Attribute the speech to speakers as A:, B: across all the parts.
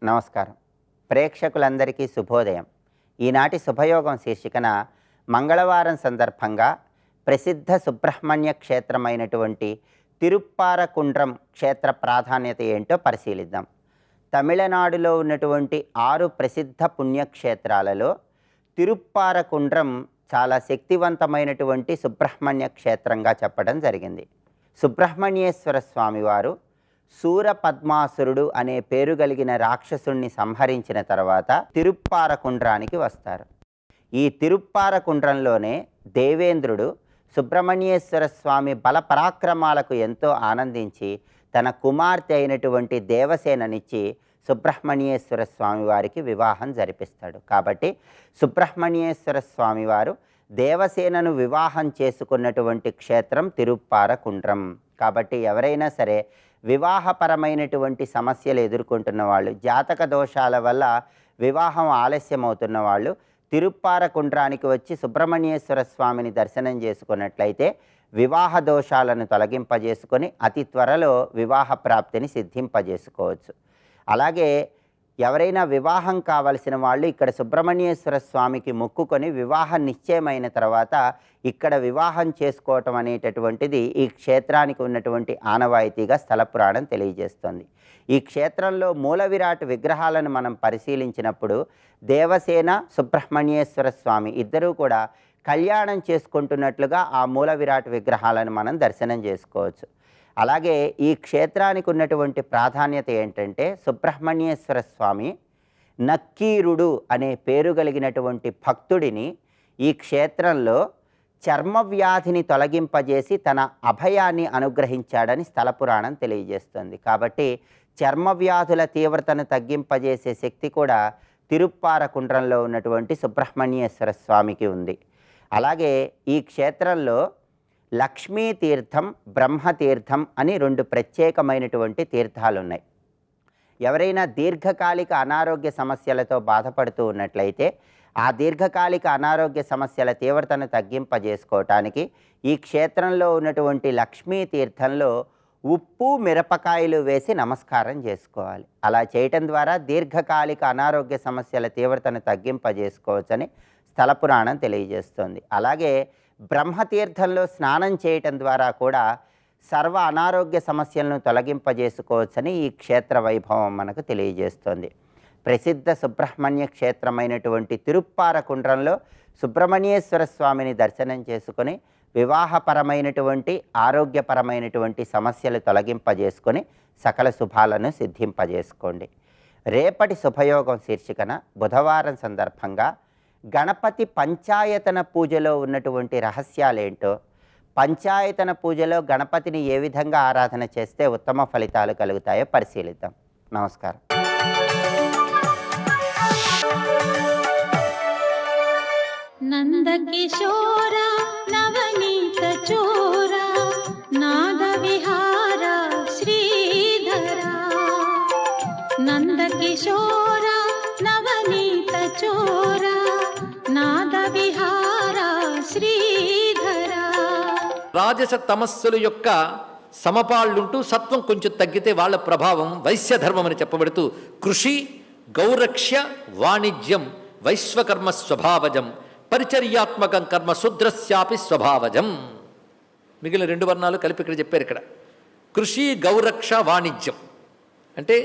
A: నమస్కారం. ప్రేక్షకులందరికీ శుభోదయం. ఈనాటి శుభయోగం శీర్షికన మంగళవారం సందర్భంగా ప్రసిద్ధ సుబ్రహ్మణ్య క్షేత్రమైనటువంటి తిరుప్పారకుండ్రం క్షేత్ర ప్రాధాన్యత ఏంటో పరిశీలిద్దాం. తమిళనాడులో ఉన్నటువంటి 6 ప్రసిద్ధ పుణ్యక్షేత్రాలలో తిరుప్పారకుండ్రం చాలా శక్తివంతమైనటువంటి సుబ్రహ్మణ్య క్షేత్రంగా చెప్పడం జరిగింది. సుబ్రహ్మణ్యేశ్వర స్వామివారు శూరపద్మాసురుడు అనే పేరు కలిగిన రాక్షసుణ్ణి సంహరించిన తర్వాత తిరుప్పారకుండ్రానికి వస్తారు. ఈ తిరుప్పారకుండ్రంలోనే దేవేంద్రుడు సుబ్రహ్మణ్యేశ్వర స్వామి బల పరాక్రమాలకు ఎంతో ఆనందించి తన కుమార్తె అయినటువంటి దేవసేననిచ్చి సుబ్రహ్మణ్యేశ్వర స్వామి వారికి వివాహం జరిపిస్తాడు. కాబట్టి సుబ్రహ్మణ్యేశ్వర స్వామివారు దేవసేనను వివాహం చేసుకున్నటువంటి క్షేత్రం తిరుప్పారకుండ్రం. కాబట్టి ఎవరైనా సరే వివాహపరమైనటువంటి సమస్యలు ఎదుర్కొంటున్న వాళ్ళు, జాతక దోషాల వల్ల వివాహం ఆలస్యమవుతున్న వాళ్ళు తిరుప్పారకుండ్రానికి వచ్చి సుబ్రహ్మణ్యేశ్వర స్వామిని దర్శనం చేసుకున్నట్లయితే వివాహ దోషాలను తొలగింపజేసుకొని అతి త్వరలో వివాహ ప్రాప్తిని సిద్ధింపజేసుకోవచ్చు. అలాగే ఎవరైనా వివాహం కావలసిన వాళ్ళు ఇక్కడ సుబ్రహ్మణ్యేశ్వర స్వామికి మొక్కుకొని వివాహం నిశ్చయమైన తర్వాత ఇక్కడ వివాహం చేసుకోవటం అనేటటువంటిది ఈ క్షేత్రానికి ఉన్నటువంటి ఆనవాయితీగా స్థల పురాణం తెలియజేస్తుంది. ఈ క్షేత్రంలో మూల విరాట్ విగ్రహాలను మనం పరిశీలించినప్పుడు దేవసేన సుబ్రహ్మణ్యేశ్వర స్వామి ఇద్దరూ కూడా కళ్యాణం చేసుకుంటున్నట్లుగా ఆ మూల విరాట్ విగ్రహాలను మనం దర్శనం చేసుకోవచ్చు. అలాగే ఈ క్షేత్రానికి ఉన్నటువంటి ప్రాధాన్యత ఏంటంటే సుబ్రహ్మణ్యేశ్వర స్వామి నక్కీరుడు అనే పేరు కలిగినటువంటి భక్తుడిని ఈ క్షేత్రంలో చర్మ వ్యాధిని తొలగింపజేసి తన అభయాన్ని అనుగ్రహించాడని స్థల పురాణం తెలియజేస్తుంది. కాబట్టి చర్మ వ్యాధుల తీవ్రతను తగ్గింపజేసే శక్తి కూడా తిరుప్పారకుండ్రంలో ఉన్నటువంటి సుబ్రహ్మణ్యేశ్వర స్వామికి ఉంది. అలాగే ఈ క్షేత్రంలో లక్ష్మీ తీర్థం, బ్రహ్మతీర్థం అని 2 ప్రత్యేకమైనటువంటి తీర్థాలు ఉన్నాయి. ఎవరైనా దీర్ఘకాలిక అనారోగ్య సమస్యలతో బాధపడుతూ ఉన్నట్లయితే ఆ దీర్ఘకాలిక అనారోగ్య సమస్యల తీవ్రతను తగ్గింపజేసుకోవటానికి ఈ క్షేత్రంలో ఉన్నటువంటి లక్ష్మీ తీర్థంలో ఉప్పు మిరపకాయలు వేసి నమస్కారం చేసుకోవాలి. అలా చేయటం ద్వారా దీర్ఘకాలిక అనారోగ్య సమస్యల తీవ్రతను తగ్గింపజేసుకోవచ్చని స్థల పురాణం తెలియజేస్తుంది. అలాగే బ్రహ్మతీర్థంలో స్నానం చేయటం ద్వారా కూడా సర్వ అనారోగ్య సమస్యలను తొలగింపజేసుకోవచ్చని ఈ క్షేత్ర వైభవం మనకు తెలియజేస్తుంది. ప్రసిద్ధ సుబ్రహ్మణ్య క్షేత్రమైనటువంటి తిరుప్పారకుండ్రంలో సుబ్రహ్మణ్యేశ్వర స్వామిని దర్శనం చేసుకొని వివాహపరమైనటువంటి ఆరోగ్యపరమైనటువంటి సమస్యలు తొలగింపజేసుకొని సకల శుభాలను సిద్ధింపజేసుకోండి. రేపటి శుభయోగం శీర్షికన బుధవారం సందర్భంగా గణపతి పంచాయతన పూజలో ఉన్నటువంటి రహస్యాలేంటో, పంచాయతన పూజలో గణపతిని ఏ విధంగా ఆరాధన చేస్తే ఉత్తమ ఫలితాలు కలుగుతాయో పరిశీలిద్దాం. నమస్కారం.
B: నందకిశోర నవనీత చోర నాద విహార శ్రీధర, నందకిశోర నవనీత చోర నాద విహార శ్రీధర.
C: రాజస తమస్సుల యొక్క సమపాళ్ళుంటూ సత్వం కొంచెం తగ్గితే వాళ్ళ ప్రభావం వైశ్యధర్మం అని చెప్పబడుతూ కృషి గౌరక్ష్య వాణిజ్యం వైశ్వకర్మ స్వభావజం పరిచర్యాత్మకం కర్మ శూద్రస్యాపి స్వభావజం. మిగిలిన 2 వర్ణాలు కలిపి ఇక్కడ చెప్పారు. ఇక్కడ కృషి గౌరక్ష వాణిజ్యం అంటే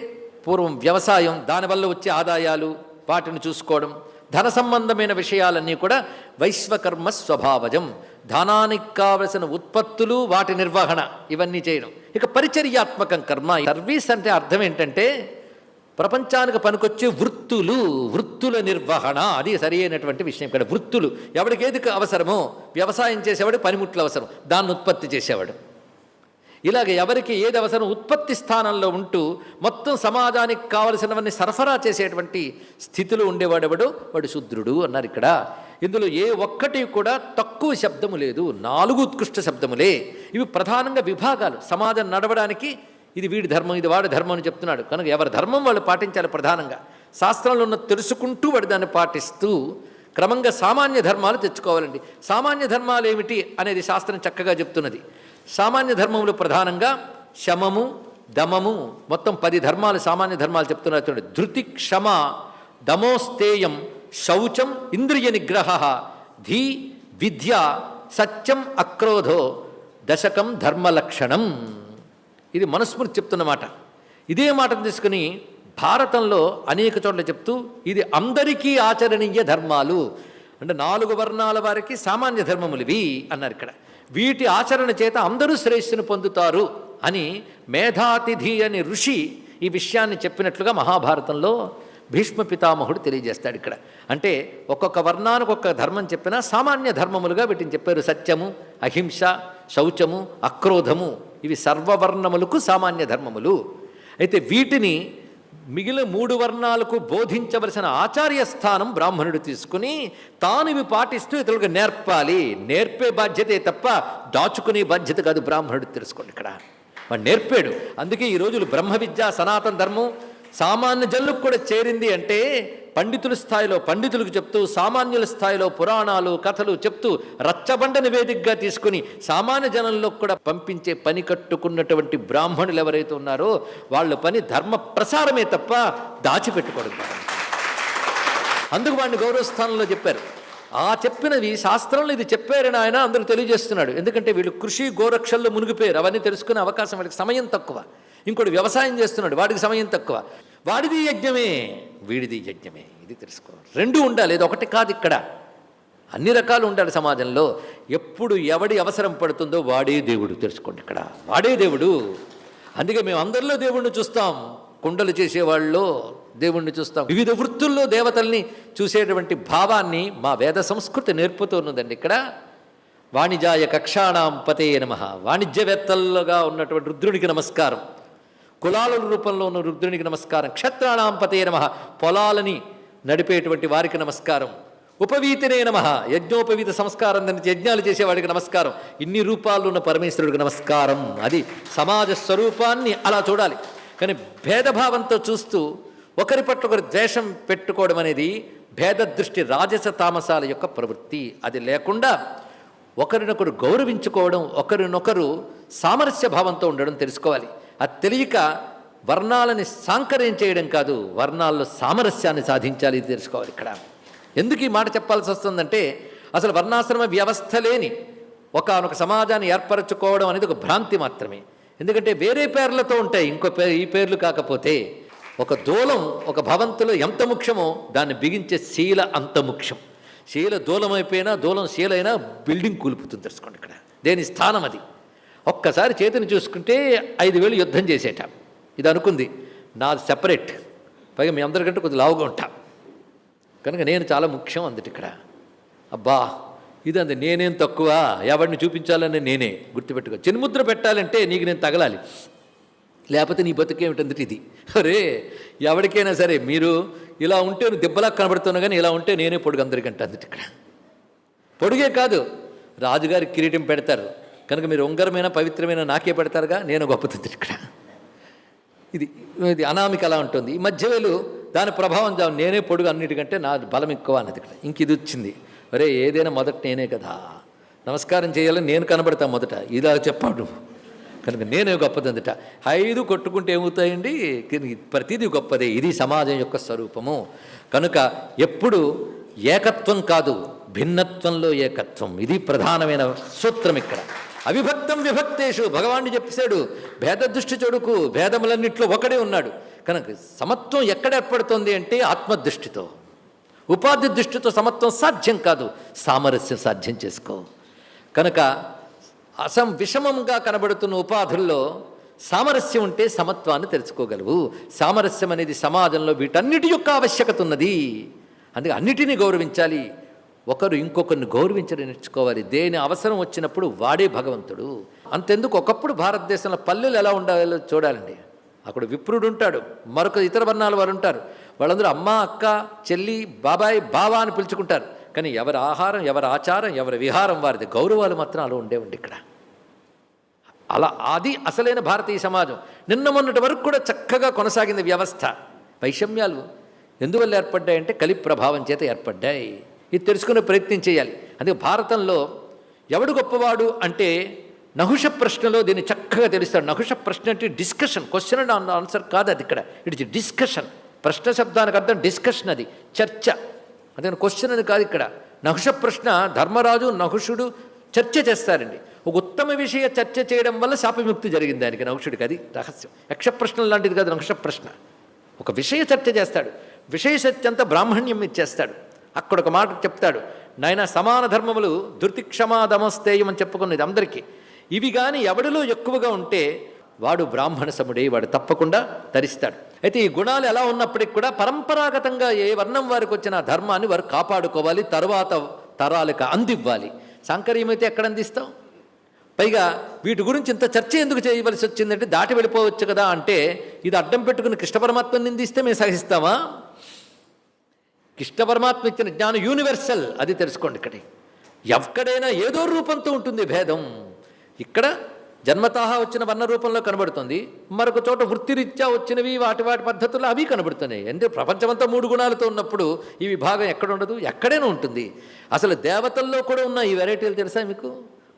C: పూర్వం వ్యవసాయం, దానివల్ల వచ్చే ఆదాయాలు వాటిని చూసుకోవడం, ధన సంబంధమైన విషయాలన్నీ కూడా వైశ్వకర్మ స్వభావజం. ధనానికి కావలసిన ఉత్పత్తులు, వాటి నిర్వహణ ఇవన్నీ చేయడం. ఇక పరిచర్యాత్మకం కర్మ, సర్వీస్ అంటే అర్థం ఏంటంటే ప్రపంచానికి పనికొచ్చే వృత్తుల నిర్వహణ. అది సరి అయినటువంటి విషయం. ఇక్కడ వృత్తులు ఎవడికి ఏది అవసరమో, వ్యవసాయం చేసేవాడు పనిముట్లు అవసరం, దాన్ని ఉత్పత్తి చేసేవాడు. ఇలాగ ఎవరికి ఏది అవసరం ఉత్పత్తి స్థానంలో ఉంటూ మొత్తం సమాజానికి కావలసినవన్నీ సరఫరా చేసేటువంటి స్థితిలో ఉండేవాడెవడు వాడు శూద్రుడు అన్నారు ఇక్కడ. ఇందులో ఏ ఒక్కటి కూడా తక్కువ శబ్దము లేదు, 4 ఉత్కృష్ట శబ్దములే. ఇవి ప్రధానంగా విభాగాలు. సమాజం నడవడానికి ఇది వీడి ధర్మం, ఇది వాడి ధర్మం అని చెప్తున్నాడు. కనుక ఎవరి ధర్మం వాళ్ళు పాటించాలి. ప్రధానంగా శాస్త్రంలో ఉన్న తెలుసుకుంటూ వాడు దాన్ని పాటిస్తూ క్రమంగా సామాన్య ధర్మాలు తెచ్చుకోవాలండి. సామాన్య ధర్మాలు ఏమిటి అనేది శాస్త్రం చక్కగా చెప్తున్నది. సామాన్య ధర్మములు ప్రధానంగా శమము, దమము, మొత్తం 10 ధర్మాలు, సామాన్య ధర్మాలు చెప్తున్నారు చూడండి. ధృతి, క్షమ, దమోస్తేయం, శౌచం, ఇంద్రియ నిగ్రహ, ధీ, విద్య, సత్యం, అక్రోధో, దశకం ధర్మలక్షణం. ఇది మనుస్మృతి చెప్తున్న మాట. ఇదే మాటను తీసుకుని భారతంలో అనేక చోట్ల చెప్తూ ఇది అందరికీ ఆచరణీయ ధర్మాలు, అంటే 4 వర్ణాల వారికి సామాన్య ధర్మములు ఇవి అన్నారు ఇక్కడ. వీటి ఆచరణ చేత అందరూ శ్రేయస్సును పొందుతారు అని మేధాతిథి అని ఋషి ఈ విషయాన్ని చెప్పినట్లుగా మహాభారతంలో భీష్మ పితామహుడు తెలియజేస్తాడు ఇక్కడ. అంటే ఒక్కొక్క వర్ణానికి ఒక్కొక్క ధర్మం చెప్పినా సామాన్య ధర్మములుగా వీటిని చెప్పారు. సత్యము, అహింస, శౌచము, అక్రోధము ఇవి సర్వవర్ణములకు సామాన్య ధర్మములు. అయితే వీటిని మిగిలిన 3 వర్ణాలకు బోధించవలసిన ఆచార్య స్థానం బ్రాహ్మణుడు తీసుకుని తాను ఇవి పాటిస్తూ ఇతరులకు నేర్పాలి. నేర్పే బాధ్యతే తప్ప దాచుకునే బాధ్యత కాదు. బ్రాహ్మణుడు తెలుసుకోండి ఇక్కడ, వాడు నేర్పాడు. అందుకే ఈ రోజులు బ్రహ్మ విద్య, సనాతన ధర్మం సామాన్య జనులకు కూడా చేరింది. అంటే పండితుల స్థాయిలో పండితులకు చెప్తూ, సామాన్యుల స్థాయిలో పురాణాలు, కథలు చెప్తూ రచ్చబండ నివేదికగా తీసుకుని సామాన్య జనంలో కూడా పంపించే పని కట్టుకున్నటువంటి బ్రాహ్మణులు ఎవరైతే ఉన్నారో వాళ్ళ పని ధర్మ ప్రసారమే తప్ప దాచిపెట్టుకోవడం. అందుకు వాడిని గౌరవస్థానంలో చెప్పారు. ఆ చెప్పినవి శాస్త్రంలో ఇది చెప్పారని ఆయన అందరూ తెలియజేస్తున్నాడు. ఎందుకంటే వీళ్ళు కృషి గోరక్షల్లో మునిగిపోయారు. అవన్నీ తెలుసుకునే అవకాశం వాడికి సమయం తక్కువ. ఇంకోటి వ్యవసాయం చేస్తున్నాడు, వాడికి సమయం తక్కువ. వాడిది యజ్ఞమే, వీడిది యజ్ఞమే, ఇది తెలుసుకోవాలి. 2 ఉండాలి, ఇది ఒకటి కాదు. ఇక్కడ అన్ని రకాలు ఉండాలి సమాజంలో. ఎప్పుడు ఎవడి అవసరం పడుతుందో వాడే దేవుడు, తెలుసుకోండి ఇక్కడ, వాడే దేవుడు. అందుకే మేము అందరిలో దేవుణ్ణి చూస్తాం. కుండలు చేసేవాళ్ళలో దేవుణ్ణి చూస్తాం. వివిధ వృత్తుల్లో దేవతల్ని చూసేటువంటి భావాన్ని మా వేద సంస్కృతి నేర్పుతున్నదండి ఇక్కడ. వాణిజాయ కక్షాణాం పతే నమః, వాణిజ్యవేత్తలుగా ఉన్నటువంటి రుద్రునికి నమస్కారం. కులాల రూపంలో ఉన్న రుద్రునికి నమస్కారం. క్షత్రాణాం పతే నమః, పొలాలని నడిపేటువంటి వారికి నమస్కారం. ఉపవీతినే నమః, యజ్ఞోపవీత సంస్కారం నుంచి యజ్ఞాలు చేసేవాడికి నమస్కారం. ఇన్ని రూపాలు ఉన్న పరమేశ్వరుడికి నమస్కారం. అది సమాజ స్వరూపాన్ని అలా చూడాలి. కానీ భేదభావంతో చూస్తూ ఒకరి పట్ల ఒకరి ద్వేషం పెట్టుకోవడం అనేది భేద దృష్టి, రాజస తామసాల యొక్క ప్రవృత్తి. అది లేకుండా ఒకరినొకరు గౌరవించుకోవడం, ఒకరినొకరు సామరస్య భావంతో ఉండడం తెలుసుకోవాలి. అది తెలియక వర్ణాలని సాంకర్యం చేయడం కాదు, వర్ణాల్లో సామరస్యాన్ని సాధించాలి, ఇది తెలుసుకోవాలి ఇక్కడ. ఎందుకు ఈ మాట చెప్పాల్సి వస్తుందంటే అసలు వర్ణాశ్రమ వ్యవస్థ లేని ఒకానొక సమాజాన్ని ఏర్పరచుకోవడం అనేది ఒక భ్రాంతి మాత్రమే. ఎందుకంటే వేరే పేర్లతో ఉంటాయి, ఈ పేర్లు కాకపోతే. ఒక దూలం ఒక భవంతులో ఎంత ముఖ్యమో దాన్ని బిగించే శీల అంత ముఖ్యం. శీల దూలమైపోయినా, దూలం శీల అయినా బిల్డింగ్ కూలిపోతుంది, తెలుసుకోండి ఇక్కడ. దేని స్థానం అది. ఒక్కసారి చేతిని చూసుకుంటే 5,000 యుద్ధం చేసేట. ఇది అనుకుంది నాది సెపరేట్, పైగా మీ అందరికంటే కొద్దిగా లావుగా ఉంటా కనుక నేను చాలా ముఖ్యం అందుటి ఇక్కడ. అబ్బా ఇది అంది, నేనేం తక్కువ, ఎవరిని చూపించాలని నేనే. గుర్తుపెట్టుకో, చిన్ముద్ర పెట్టాలంటే నీకు నేను తగలాలి, లేకపోతే నీ బతుకేమిటందుటి ఇది. అరే ఎవరికైనా సరే మీరు ఇలా ఉంటే నువ్వు దెబ్బలా కనబడుతున్నా కానీ ఇలా ఉంటే నేనే పొడుగు అందరికంటే అందుటి ఇక్కడ. పొడుగే కాదు, రాజుగారి కిరీటం పెడతారు కనుక మీరు ఉంగరమైన పవిత్రమైన నాకే పెడతారుగా, నేను గొప్పతుంది ఇక్కడ. ఇది అనామిక అలా ఉంటుంది. ఈ మధ్యవేలు దాని ప్రభావం నేనే పొడుగు అన్నిటికంటే నా బలం ఎక్కువ అన్నది ఇక్కడ. ఇంక ఇది వచ్చింది, అరే ఏదైనా మొదట నేనే కదా, నమస్కారం చేయాలని నేను కనబడతాను మొదట, ఇలా చెప్పాడు కనుక నేనే గొప్పదందట. 5 కొట్టుకుంటే ఏమవుతాయండి, ప్రతిదీ గొప్పదే. ఇది సమాజం యొక్క స్వరూపము. కనుక ఎప్పుడు ఏకత్వం కాదు, భిన్నత్వంలో ఏకత్వం, ఇది ప్రధానమైన సూత్రం ఇక్కడ. అవిభక్తం విభక్తేషు, భగవానుడు చెప్పేశాడు, భేద దృష్టి చెడుకు, భేదములన్నింటిలో ఒకడే ఉన్నాడు. కనుక సమత్వం ఎక్కడ ఏర్పడుతుంది అంటే ఆత్మదృష్టితో. ఉపాధి దృష్టితో సమత్వం సాధ్యం కాదు, సామరస్యం సాధ్యం చేసుకో. కనుక విషమంగా కనబడుతున్న ఉపాధుల్లో సామరస్యం ఉంటే సమత్వాన్ని తెలుసుకోగలవు. సామరస్యం అనేది సమాజంలో వీటన్నిటి యొక్క ఆవశ్యకత ఉన్నది. అందుకే అన్నిటినీ గౌరవించాలి, ఒకరు ఇంకొకరిని గౌరవించడం నేర్చుకోవాలి. దేని అవసరం వచ్చినప్పుడు వాడే భగవంతుడు. అంతెందుకు, ఒకప్పుడు భారతదేశంలో పల్లెలు ఎలా ఉండాలో చూడాలండి. అక్కడ విప్రుడు ఉంటాడు, మరొక ఇతర వర్ణాల వారు ఉంటారు. వాళ్ళందరూ అమ్మ, అక్క, చెల్లి, బాబాయ్, బావా అని పిలుచుకుంటారు. కానీ ఎవరి ఆహారం, ఎవరి ఆచారం, ఎవరి విహారం వారిది. గౌరవాలు మాత్రం అలా ఉండేవండి ఇక్కడ. అలా అది అసలైన భారతీయ సమాజం. నిన్న మొన్నటి వరకు కూడా చక్కగా కొనసాగింది వ్యవస్థ. వైషమ్యాలు ఎందువల్ల ఏర్పడ్డాయంటే కలి ప్రభావం చేత ఏర్పడ్డాయి. ఇది తెలుసుకునే ప్రయత్నం చేయాలి. అందుకే భారతంలో ఎవడు గొప్పవాడు అంటే నహుష ప్రశ్నలో దీన్ని చక్కగా తెలుస్తాడు. నహుష ప్రశ్న అంటే డిస్కషన్, క్వశ్చన్ అండ్ ఆన్సర్ కాదు అది. ఇక్కడ ఇట్స్ డిస్కషన్. ప్రశ్న శబ్దానికి అర్థం డిస్కషన్, అది చర్చ. అదే క్వశ్చన్ అని కాదు. ఇక్కడ నహుష ప్రశ్న ధర్మరాజు నహుషుడు చర్చ చేస్తారండి. ఒక ఉత్తమ విషయ చర్చ చేయడం వల్ల శాపవిముక్తి జరిగింది ఆయనకి, నహుషుడికి. అది రహస్యం. యక్ష ప్రశ్న లాంటిది కాదు నహుష ప్రశ్న. ఒక విషయ చర్చ చేస్తాడు, విషయ చర్చ అంతా బ్రాహ్మణ్యం ఇచ్చేస్తాడు. అక్కడ ఒక మాట చెప్తాడు, నాయన సమాన ధర్మములు ధృతి క్షమాదమస్తేయం అని చెప్పుకున్నది అందరికీ. ఇవి కానీ ఎవడిలో ఎక్కువగా ఉంటే వాడు బ్రాహ్మణ సముడే, వాడు తప్పకుండా తరిస్తాడు. అయితే ఈ గుణాలు ఎలా ఉన్నప్పటికీ కూడా పరంపరాగతంగా ఏ వర్ణం వారికి వచ్చిన ధర్మాన్ని వారు కాపాడుకోవాలి, తరువాత తరాలకు అందివ్వాలి. సాంకర్యమైతే ఎక్కడ అందిస్తాం? పైగా వీటి గురించి ఇంత చర్చ ఎందుకు చేయవలసి వచ్చిందంటే దాటి వెళ్ళిపోవచ్చు కదా అంటే, ఇది అడ్డం పెట్టుకుని కృష్ణ పరమాత్మని నిందిస్తే మేము సహిస్తామా? కృష్ణ పరమాత్మ ఇచ్చిన జ్ఞానం యూనివర్సల్, అది తెలుసుకోండి. ఎక్కడైనా ఏదో రూపంతో ఉంటుంది భేదం. ఇక్కడ జన్మతాహా వచ్చిన వర్ణ రూపంలో కనబడుతుంది, మరొక చోట వృత్తిరీత్యా వచ్చినవి వాటి పద్ధతుల్లో అవి కనబడుతున్నాయి. అంటే ప్రపంచమంతా 3 గుణాలతో ఉన్నప్పుడు ఈ విభాగం ఎక్కడ ఉండదు? ఎక్కడైనా ఉంటుంది. అసలు దేవతల్లో కూడా ఉన్న ఈ వెరైటీలు తెలుసా మీకు?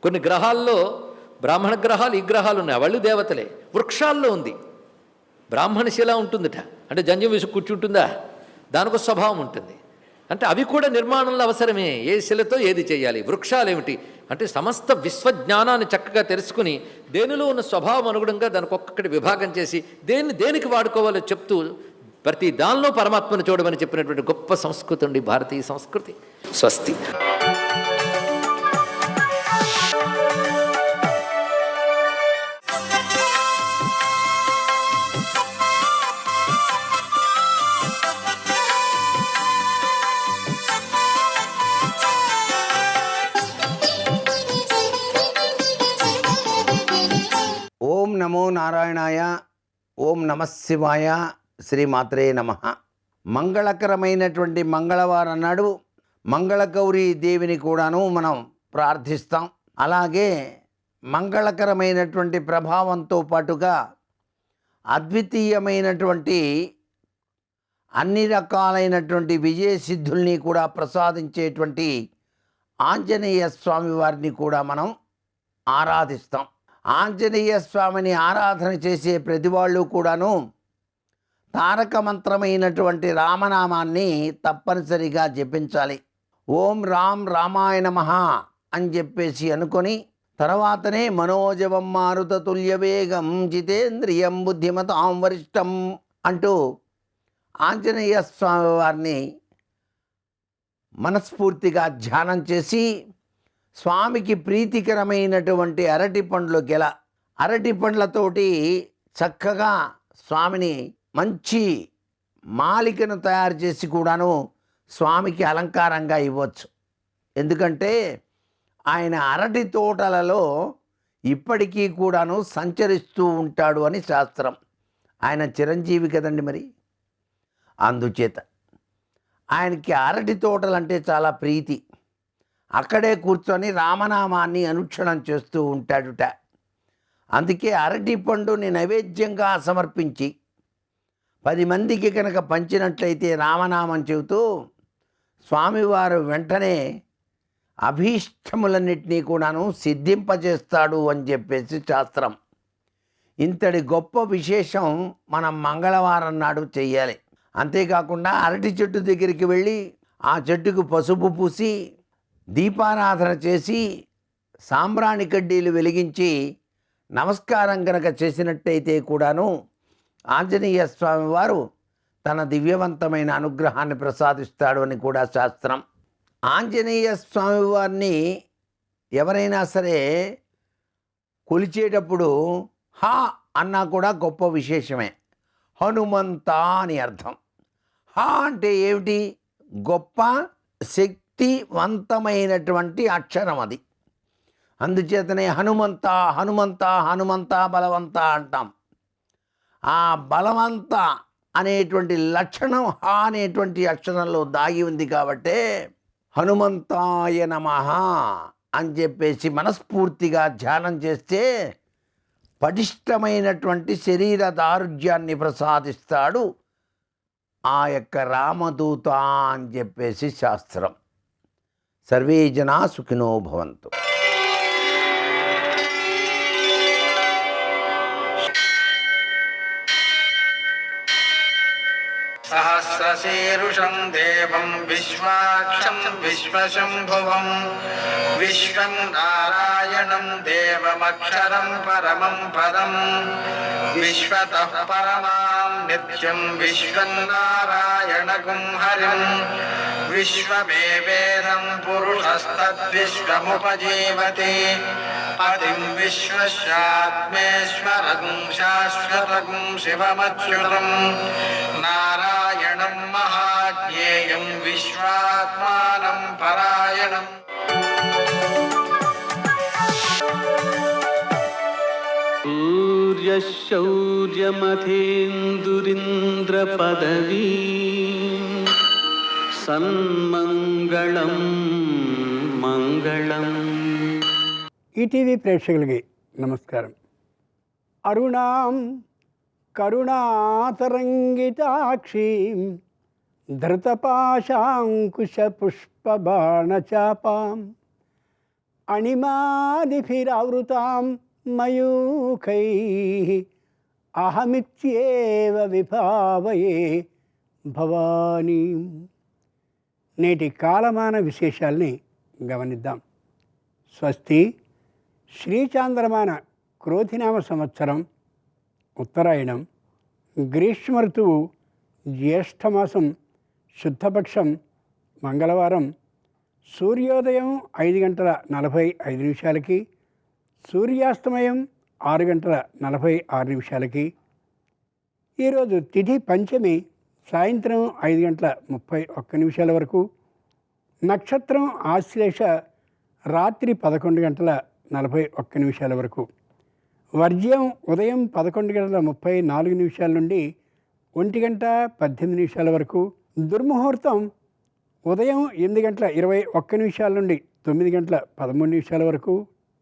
C: కొన్ని గ్రహాల్లో బ్రాహ్మణ గ్రహాలు, ఈ గ్రహాలు ఉన్నాయి, వాళ్ళు దేవతలే. వృక్షాల్లో ఉంది బ్రాహ్మణ శిల ఉంటుందిట, అంటే జంజం వేసి కూర్చుంటుందా? దానికి స్వభావం ఉంటుంది. అంటే అవి కూడా నిర్మాణంలో అవసరమే. ఏ శిలతో ఏది చేయాలి, వృక్షాలు ఏమిటి అంటే సమస్త విశ్వజ్ఞానాన్ని చక్కగా తెలుసుకుని దేనిలో ఉన్న స్వభావం అనుగుణంగా దానికి ఒక్కొక్కటి విభాగం చేసి దేనికి వాడుకోవాలో చెప్తూ ప్రతి దానిలో పరమాత్మను చూడమని చెప్పినటువంటి గొప్ప సంస్కృతి అండి భారతీయ సంస్కృతి. స్వస్తి.
D: ఓం నమో నారాయణాయ. ఓం నమఃశివాయ. శ్రీమాత్రే నమః. మంగళకరమైనటువంటి మంగళవారం నాడు మంగళగౌరీ దేవిని కూడాను మనం ప్రార్థిస్తాం. అలాగే మంగళకరమైనటువంటి ప్రభావంతో పాటుగా అద్వితీయమైనటువంటి అన్ని రకాలైనటువంటి విజయసిద్ధుల్ని కూడా ప్రసాదించేటువంటి ఆంజనేయ స్వామి వారిని కూడా మనం ఆరాధిస్తాం. ఆంజనేయ స్వామిని ఆరాధన చేసే ప్రతి వాళ్ళు కూడాను తారక మంత్రమైనటువంటి రామనామాన్ని తప్పనిసరిగా జపించాలి. ఓం రామాయ నమః అని చెప్పేసి అనుకొని తర్వాతనే మనోజవం మారుతతుల్య వేగం జితేంద్రియం బుద్ధిమతాం వరిష్టం అంటూ ఆంజనేయ స్వామి వారిని మనస్ఫూర్తిగా ధ్యానం చేసి స్వామికి ప్రీతికరమైనటువంటి అరటి పండ్లతోటి చక్కగా స్వామిని మంచి మాలికను తయారు చేసి కూడాను స్వామికి అలంకారంగా ఇవ్వచ్చు. ఎందుకంటే ఆయన అరటి తోటలలో ఇప్పటికీ కూడాను సంచరిస్తూ ఉంటాడు అని శాస్త్రం. ఆయన చిరంజీవి కదండి మరి. అందుచేత ఆయనకి అరటి తోటలంటే చాలా ప్రీతి. అక్కడే కూర్చొని రామనామాన్ని అనుక్షణం చేస్తూ ఉంటాడుట. అందుకే అరటి పండుని నైవేద్యంగా సమర్పించి 10 మందికి కనుక పంచినట్లయితే రామనామం చెబుతూ స్వామివారు వెంటనే అభీష్టములన్నింటినీ కూడాను సిద్ధింపజేస్తాడు అని చెప్పేసి శాస్త్రం. ఇంతటి గొప్ప విశేషం మనం మంగళవారం నాడు చెయ్యాలి. అంతేకాకుండా అరటి చెట్టు దగ్గరికి వెళ్ళి ఆ చెట్టుకు పసుపు పూసి దీపారాధన చేసి సాంబ్రాణి కడ్డీలు వెలిగించి నమస్కారం కనుక చేసినట్టయితే కూడాను ఆంజనేయ స్వామి వారు తన దివ్యవంతమైన అనుగ్రహాన్ని ప్రసాదిస్తాడు అని కూడా శాస్త్రం. ఆంజనేయ స్వామి వారిని ఎవరైనా సరే కొలిచేటప్పుడు హా అన్నా కూడా గొప్ప విశేషమే. హనుమంత అని అర్థం. హా అంటే ఏమిటి? గొప్ప శక్తివంతమైనటువంటి అక్షరం అది. అందుచేతనే హనుమంత హనుమంత హనుమంత బలవంత అంటాం. ఆ బలవంత అనేటువంటి లక్షణం హా అనేటువంటి అక్షరంలో దాగి ఉంది కాబట్టే హనుమంతాయ నమః అని చెప్పేసి మనస్ఫూర్తిగా ధ్యానం చేస్తే పటిష్టమైనటువంటి శరీర దారుఢ్యాన్ని ప్రసాదిస్తాడు ఆ యొక్క రామదూత అని చెప్పేసి శాస్త్రం. సర్వే జనా సుఖినో భవంతు.
E: सहस्रशीर्षं देवं विश्वाक्षं विश्वशम्भुवं विश्वं नारायणं देवमक्षरं परमं पदं विश्वतः परमां नित्यं विश्वं नारायणगुं हरिं विश्वमेवेदं पुरुषस्तद्विश्वमुपजीवति पतिं विश्वस्यात्मेश्वरगुं शाश्वतगुं शिवमच्युतं नारायणं महाज्ञेयं विश्वात्मानं परायणम्
F: सूर्यशौर्यमथेन्दुरिन्द्रपदवी సన్మంగళం మంగళం.
G: ఈటీవీ ప్రేక్షకులకి నమస్కారం. అరుణాం కరుణాతరంగితాక్షీం ధృతపాశాంకుశపుష్పబాణచాపాం అణిమాదిభిరావృతాం మయూఖైః అహమిత్యేవ విభావయే భవానీం. నేటి కాలమాన విశేషాల్ని గమనిద్దాం. స్వస్తి శ్రీచాంద్రమాన క్రోధినామ సంవత్సరం ఉత్తరాయణం, గ్రీష్మ ఋతువు, జ్యేష్ఠమాసం, శుద్ధపక్షం, మంగళవారం, సూర్యోదయం 5:45 సూర్యాస్తమయం 6:46. ఈరోజు తిథి పంచమి, సాయంత్రం 5:31 వరకు. నక్షత్రం ఆశ్లేష, రాత్రి 11:41 వరకు. వర్జ్యం ఉదయం 11:34 నుండి 1:18 వరకు. దుర్ముహూర్తం ఉదయం 8:21 నుండి 9:13 వరకు.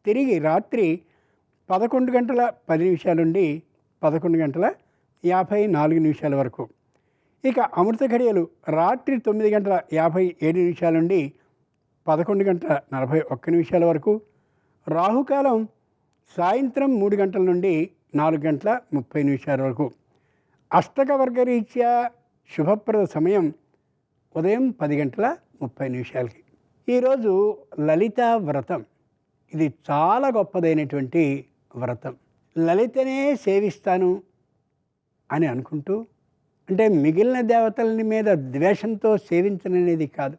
G: తిరిగి రాత్రి 11:10 నుండి 11:54 వరకు. ఇక అమృత ఘడియలు రాత్రి 9:57 నుండి 11:41 వరకు. రాహుకాలం సాయంత్రం 3 గంటల నుండి 4:30 వరకు. అష్టక వర్గరీత్యా శుభప్రద సమయం ఉదయం 10:30. ఈరోజు లలితా వ్రతం. ఇది చాలా గొప్పదైనటువంటి వ్రతం. లలితనే సేవిస్తాను అని అనుకుంటూ, అంటే మిగిలిన దేవతలని మీద ద్వేషంతో సేవించననేది కాదు,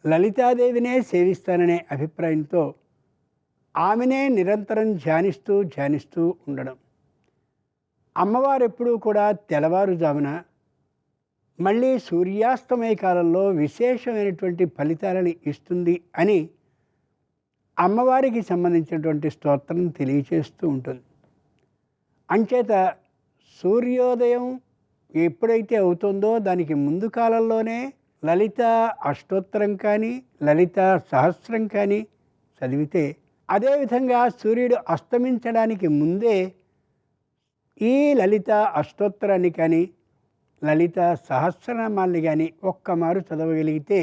G: లలితాదేవినే సేవిస్తాననే అభిప్రాయంతో ఆమెనే నిరంతరం ధ్యానిస్తూ ఉండడం. అమ్మవారు ఎప్పుడూ కూడా తెల్లవారుజామున మళ్ళీ సూర్యాస్తమయ కాలంలో విశేషమైనటువంటి ఫలితాలని ఇస్తుంది అని అమ్మవారికి సంబంధించినటువంటి స్తోత్రం తెలియచేస్తూ ఉంటుంది. అంచేత సూర్యోదయం ఎప్పుడైతే అవుతుందో దానికి ముందు కాలంలోనే లలిత అష్టోత్తరం కానీ లలిత సహస్రం కానీ చదివితే, అదేవిధంగా సూర్యుడు అస్తమించడానికి ముందే ఈ లలిత అష్టోత్తరాన్ని కానీ లలిత సహస్రనామాల్ని కానీ ఒక్కమారు చదవగలిగితే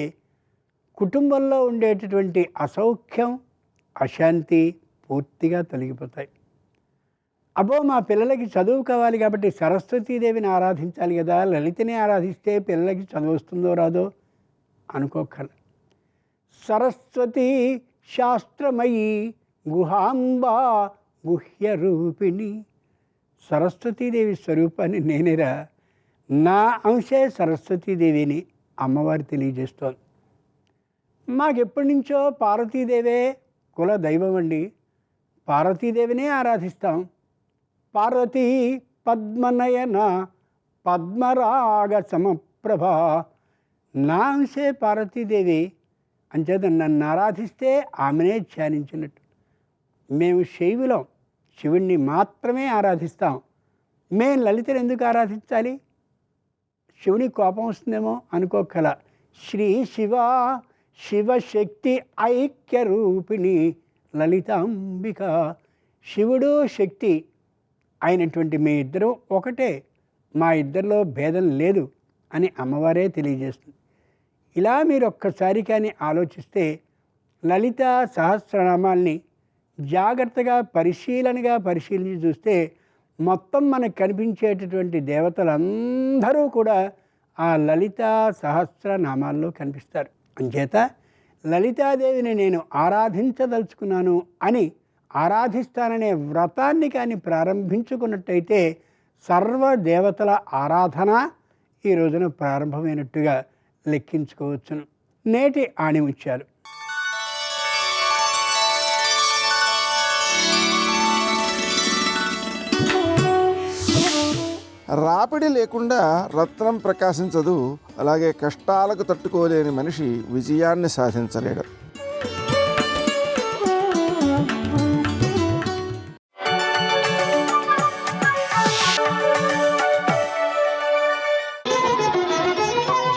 G: కుటుంబంలో ఉండేటటువంటి అసౌఖ్యం, అశాంతి పూర్తిగా తొలగిపోతాయి. అబ్బో, మా పిల్లలకి చదువు కావాలి కాబట్టి సరస్వతీదేవిని ఆరాధించాలి కదా, లలితని ఆరాధిస్తే పిల్లలకి చదువు వస్తుందో రాదో అనుకోకర్ల. సరస్వతి శాస్త్రమయీ గుహాంబా గుహ్య రూపిణి. సరస్వతీదేవి స్వరూపాన్ని నేనేరా, నా అంశే సరస్వతీదేవిని అమ్మవారు తెలియజేస్తోంది. మాకెప్పటి నుంచో పార్వతీదేవే కుల దైవం అండి, పార్వతీదేవినే ఆరాధిస్తాం. పార్వతీ పద్మనయన పద్మరాగ సమప్రభ. నా అంశే పార్వతీదేవి అంచేత నన్ను ఆరాధిస్తే ఆమెనే ధ్యానించినట్టు. మేము శైవులం, శివుణ్ణి మాత్రమే ఆరాధిస్తాం. మేము లలితను ఎందుకు ఆరాధించాలి? శివుని కోపం వస్తుందేమో అనుకోకల. శ్రీ శివ శివశక్తి ఐక్య రూపిణి లలితాంబిక. శివుడు శక్తి అయినటువంటి మీ ఇద్దరు ఒకటే, మా ఇద్దరిలో భేదం లేదు అని అమ్మవారే తెలియజేస్తుంది. ఇలా మీరు ఒక్కసారి కానీ ఆలోచిస్తే లలిత సహస్రనామాల్ని జాగ్రత్తగా పరిశీలించి చూస్తే మొత్తం మనకు కనిపించేటటువంటి దేవతలందరూ కూడా ఆ లలితా సహస్రనామాల్లో కనిపిస్తారు. అంచేత లలితాదేవిని నేను ఆరాధించదలుచుకున్నాను అని ఆరాధిస్తాననే వ్రతాన్ని కానీ ప్రారంభించుకున్నట్టయితే సర్వదేవతల ఆరాధన ఈ రోజున ప్రారంభమైనట్టుగా లెక్కించుకోవచ్చును. నేటి ఆణిముత్యాలు.
H: రాపిడి లేకుండా రత్నం ప్రకాశించదు. అలాగే కష్టాలకు తట్టుకోలేని మనిషి విజయాన్ని సాధించలేడు.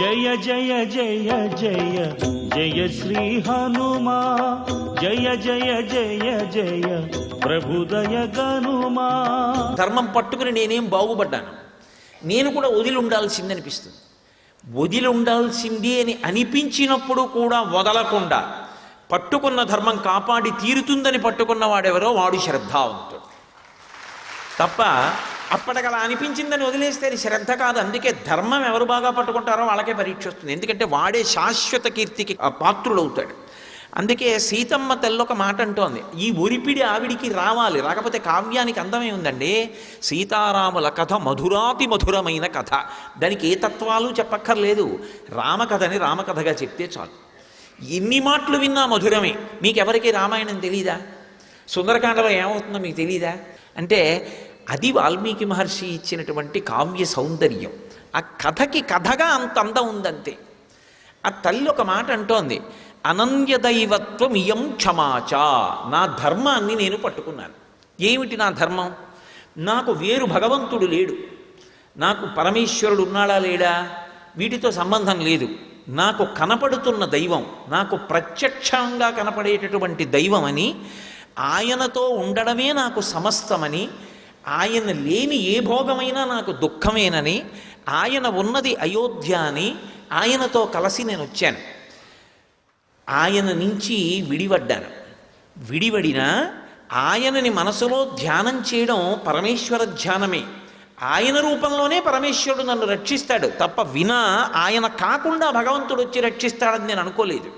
F: జయ జయ జయ జయ జయ శ్రీ హనుమా, జయ జయ జయ జయ ప్రభుదయ గనుమా.
C: ధర్మం పట్టుకుని నేనేం బాగుపడ్డాను, నేను కూడా వదిలి ఉండాల్సింది అనిపిస్తుంది. వదిలి ఉండాల్సింది అని అనిపించినప్పుడు కూడా వదలకుండా పట్టుకున్న ధర్మం కాపాడి తీరుతుందని పట్టుకున్న వాడెవరో వాడు శ్రద్ధావంతుడు తప్ప అప్పటికలా అనిపించిందని వదిలేస్తే అది శ్రద్ధ కాదు. అందుకే ధర్మం ఎవరు బాగా పట్టుకుంటారో వాళ్ళకే పరీక్ష వస్తుంది. ఎందుకంటే వాడే శాశ్వత కీర్తికి పాత్రుడవుతాడు. అందుకే సీతమ్మ తెల్లొక మాట అంటోంది, ఈ ఒరిపిడి ఆవిడికి రావాలి, రాకపోతే కావ్యానికి అందమే ఉందండి. సీతారాముల కథ మధురాతి మధురమైన కథ, దానికి ఏ తత్వాలు చెప్పక్కర్లేదు. రామకథని రామకథగా చెప్తే చాలు. ఎన్ని మాటలు విన్నా మధురమే. మీకెవరికి రామాయణం తెలీదా? సుందరకాండలో ఏమవుతుందో మీకు తెలీదా? అంటే అది వాల్మీకి మహర్షి ఇచ్చినటువంటి కావ్య సౌందర్యం. ఆ కథకి కథగా అంత అందం ఉందంతే. ఆ తల్లి ఒక మాట అంటోంది, అనన్యదైవత్వం ఇయం క్షమాచ. నా ధర్మాన్ని నేను పట్టుకున్నాను. ఏమిటి నా ధర్మం? నాకు వేరు భగవంతుడు లేడు, నాకు పరమేశ్వరుడు ఉన్నాడా లేడా వీటితో సంబంధం లేదు. నాకు కనపడుతున్న దైవం, నాకు ప్రత్యక్షంగా కనపడేటటువంటి దైవం అని, ఆయనతో ఉండడమే నాకు సమస్తమని, ఆయన లేని ఏ భోగమైనా నాకు దుఃఖమేనని, ఆయన ఉన్నది అయోధ్య అని, ఆయనతో కలిసి నేను వచ్చాను. ఆయన నుంచి విడిపడ్డాను. విడిపడినా ఆయనని మనసులో ధ్యానం చేయడం పరమేశ్వర ధ్యానమే. ఆయన రూపంలోనే పరమేశ్వరుడు నన్ను రక్షిస్తాడు తప్ప వినా ఆయన కాకుండా భగవంతుడు వచ్చి రక్షిస్తాడని నేను అనుకోలేదు.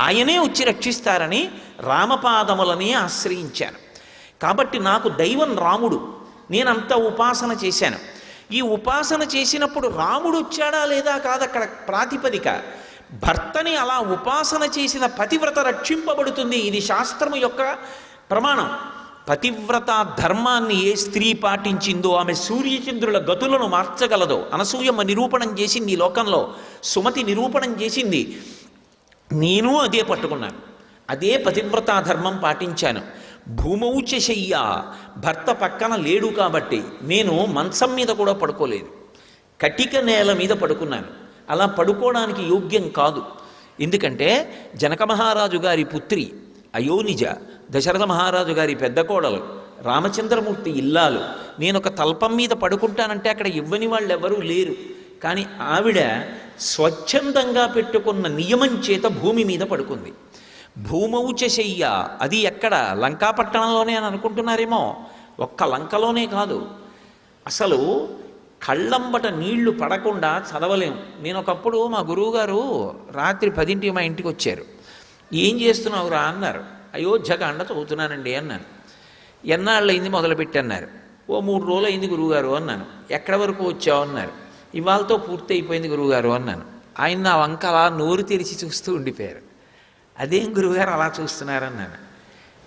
C: ఆయనే వచ్చి రక్షిస్తారని రామపాదములని ఆశ్రయించాను. కాబట్టి నాకు దైవం రాముడు. నేనంత ఉపాసన చేశాను. ఈ ఉపాసన చేసినప్పుడు రాముడు వచ్చాడా లేదా కాదు అక్కడ ప్రాతిపదిక. భర్తని అలా ఉపాసన చేసిన పతివ్రత రక్షింపబడుతుంది. ఇది శాస్త్రము యొక్క ప్రమాణం. పతివ్రత ధర్మాన్ని ఏ స్త్రీ పాటించిందో ఆమె సూర్యచంద్రుల గతులను మార్చగలదో అనసూయమ్మ నిరూపణం చేసింది ఈ లోకంలో. సుమతి నిరూపణం చేసింది. నేను అదే పట్టుకున్నాను, అదే పతివ్రతా ధర్మం పాటించాను. భూమౌచ శయ్య, భర్త పక్కన లేడు కాబట్టి నేను మంచం మీద కూడా పడుకోలేదు, కటిక నేల మీద పడుకున్నాను. అలా పడుకోవడానికి యోగ్యం కాదు. ఎందుకంటే జనక మహారాజు గారి పుత్రి అయోనిజ, దశరథ మహారాజు గారి పెద్ద కోడలు, రామచంద్రమూర్తి ఇల్లాలు. నేను ఒక తల్పం మీద పడుకుంటానంటే అక్కడ ఇవ్వని వాళ్ళు ఎవరూ లేరు. కానీ ఆవిడ స్వచ్ఛందంగా పెట్టుకున్న నియమం చేత భూమి మీద పడుకుంది. భూమౌచ శయ్య, అది ఎక్కడ? లంకాపట్టణంలోనే అని అనుకుంటున్నారేమో. ఒక్క లంకలోనే కాదు, అసలు కళ్ళంబట నీళ్లు పడకుండా చదవలేము. నేను ఒకప్పుడు మా గురువుగారు రాత్రి 10ంటికి మా ఇంటికి వచ్చారు. ఏం చేస్తున్నావురా అన్నారు. అయోధ్యకాండ చదువుతున్నానండి అన్నాను. ఎన్నాళ్ళయింది మొదలుపెట్టి అన్నారు. ఓ 3 రోజులు అయింది గురువుగారు అన్నాను. ఎక్కడి వరకు వచ్చావు అన్నారు. ఇవాళతో పూర్తి అయిపోయింది గురువుగారు అన్నాను. ఆయన నా వంక అలా నోరు తెరిచి చూస్తూ ఉండిపోయారు. అదేం గురువుగారు అలా చూస్తున్నారన్నాను.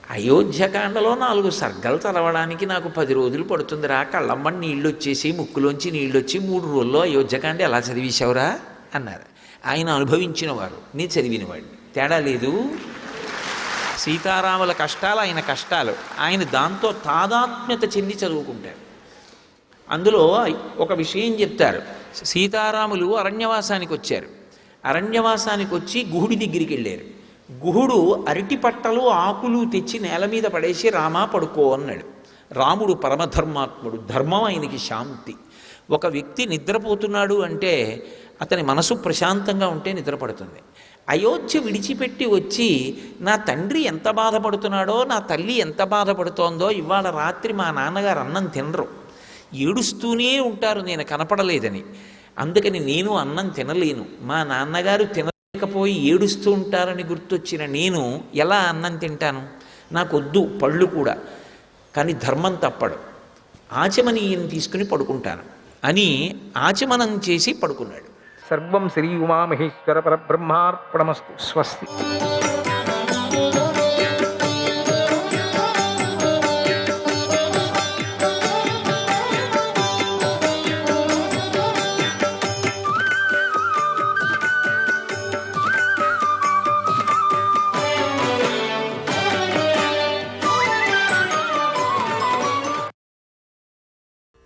C: అయోధ్యకాండలో 4 సర్గలు చదవడానికి నాకు 10 రోజులు పడుతుందిరా. కళ్ళమ్మని నీళ్ళు వచ్చేసి ముక్కులోంచి నీళ్ళు వచ్చి 3 రోజుల్లో అయోధ్యకాండ ఎలా చదివేశావురా అన్నారు. ఆయన అనుభవించిన వారు, నేను చదివినవాడిని. తేడా లేదు. సీతారాముల కష్టాలు ఆయన కష్టాలు. ఆయన దాంతో తాదాత్మ్యత చెంది చదువుకుంటారు. అందులో ఒక విషయం చెప్తారు. సీతారాములు అరణ్యవాసానికి వచ్చారు. అరణ్యవాసానికి వచ్చి గుహుడి దగ్గరికి వెళ్ళారు. గుహుడు అరటి పట్టలు ఆకులు తెచ్చి నేల మీద పడేసి రామా పడుకో అన్నాడు. రాముడు పరమధర్మాత్ముడు, ధర్మం ఆయనకి శాంతి. ఒక వ్యక్తి నిద్రపోతున్నాడు అంటే అతని మనసు ప్రశాంతంగా ఉంటే నిద్రపడుతుంది. అయోధ్య విడిచిపెట్టి వచ్చి నా తండ్రి ఎంత బాధపడుతున్నాడో, నా తల్లి ఎంత బాధపడుతోందో, ఇవాళ రాత్రి మా నాన్నగారు అన్నం తినరు, ఏడుస్తూనే ఉంటారు నేను కనపడలేదని.
I: అందుకని నేను అన్నం తినలేను. మా నాన్నగారు తినలేకపోయి ఏడుస్తూ ఉంటారని గుర్తొచ్చిన నేను ఎలా అన్నం తింటాను? నాకొద్దు పళ్ళు కూడా, కానీ ధర్మం తప్పడు, ఆచమనీయం తీసుకుని పడుకుంటాను అని ఆచమనం చేసి పడుకున్నాడు.
J: సర్వం శ్రీ ఉమామహేశ్వర పరబ్రహ్మార్పణమస్తు. స్వస్తి.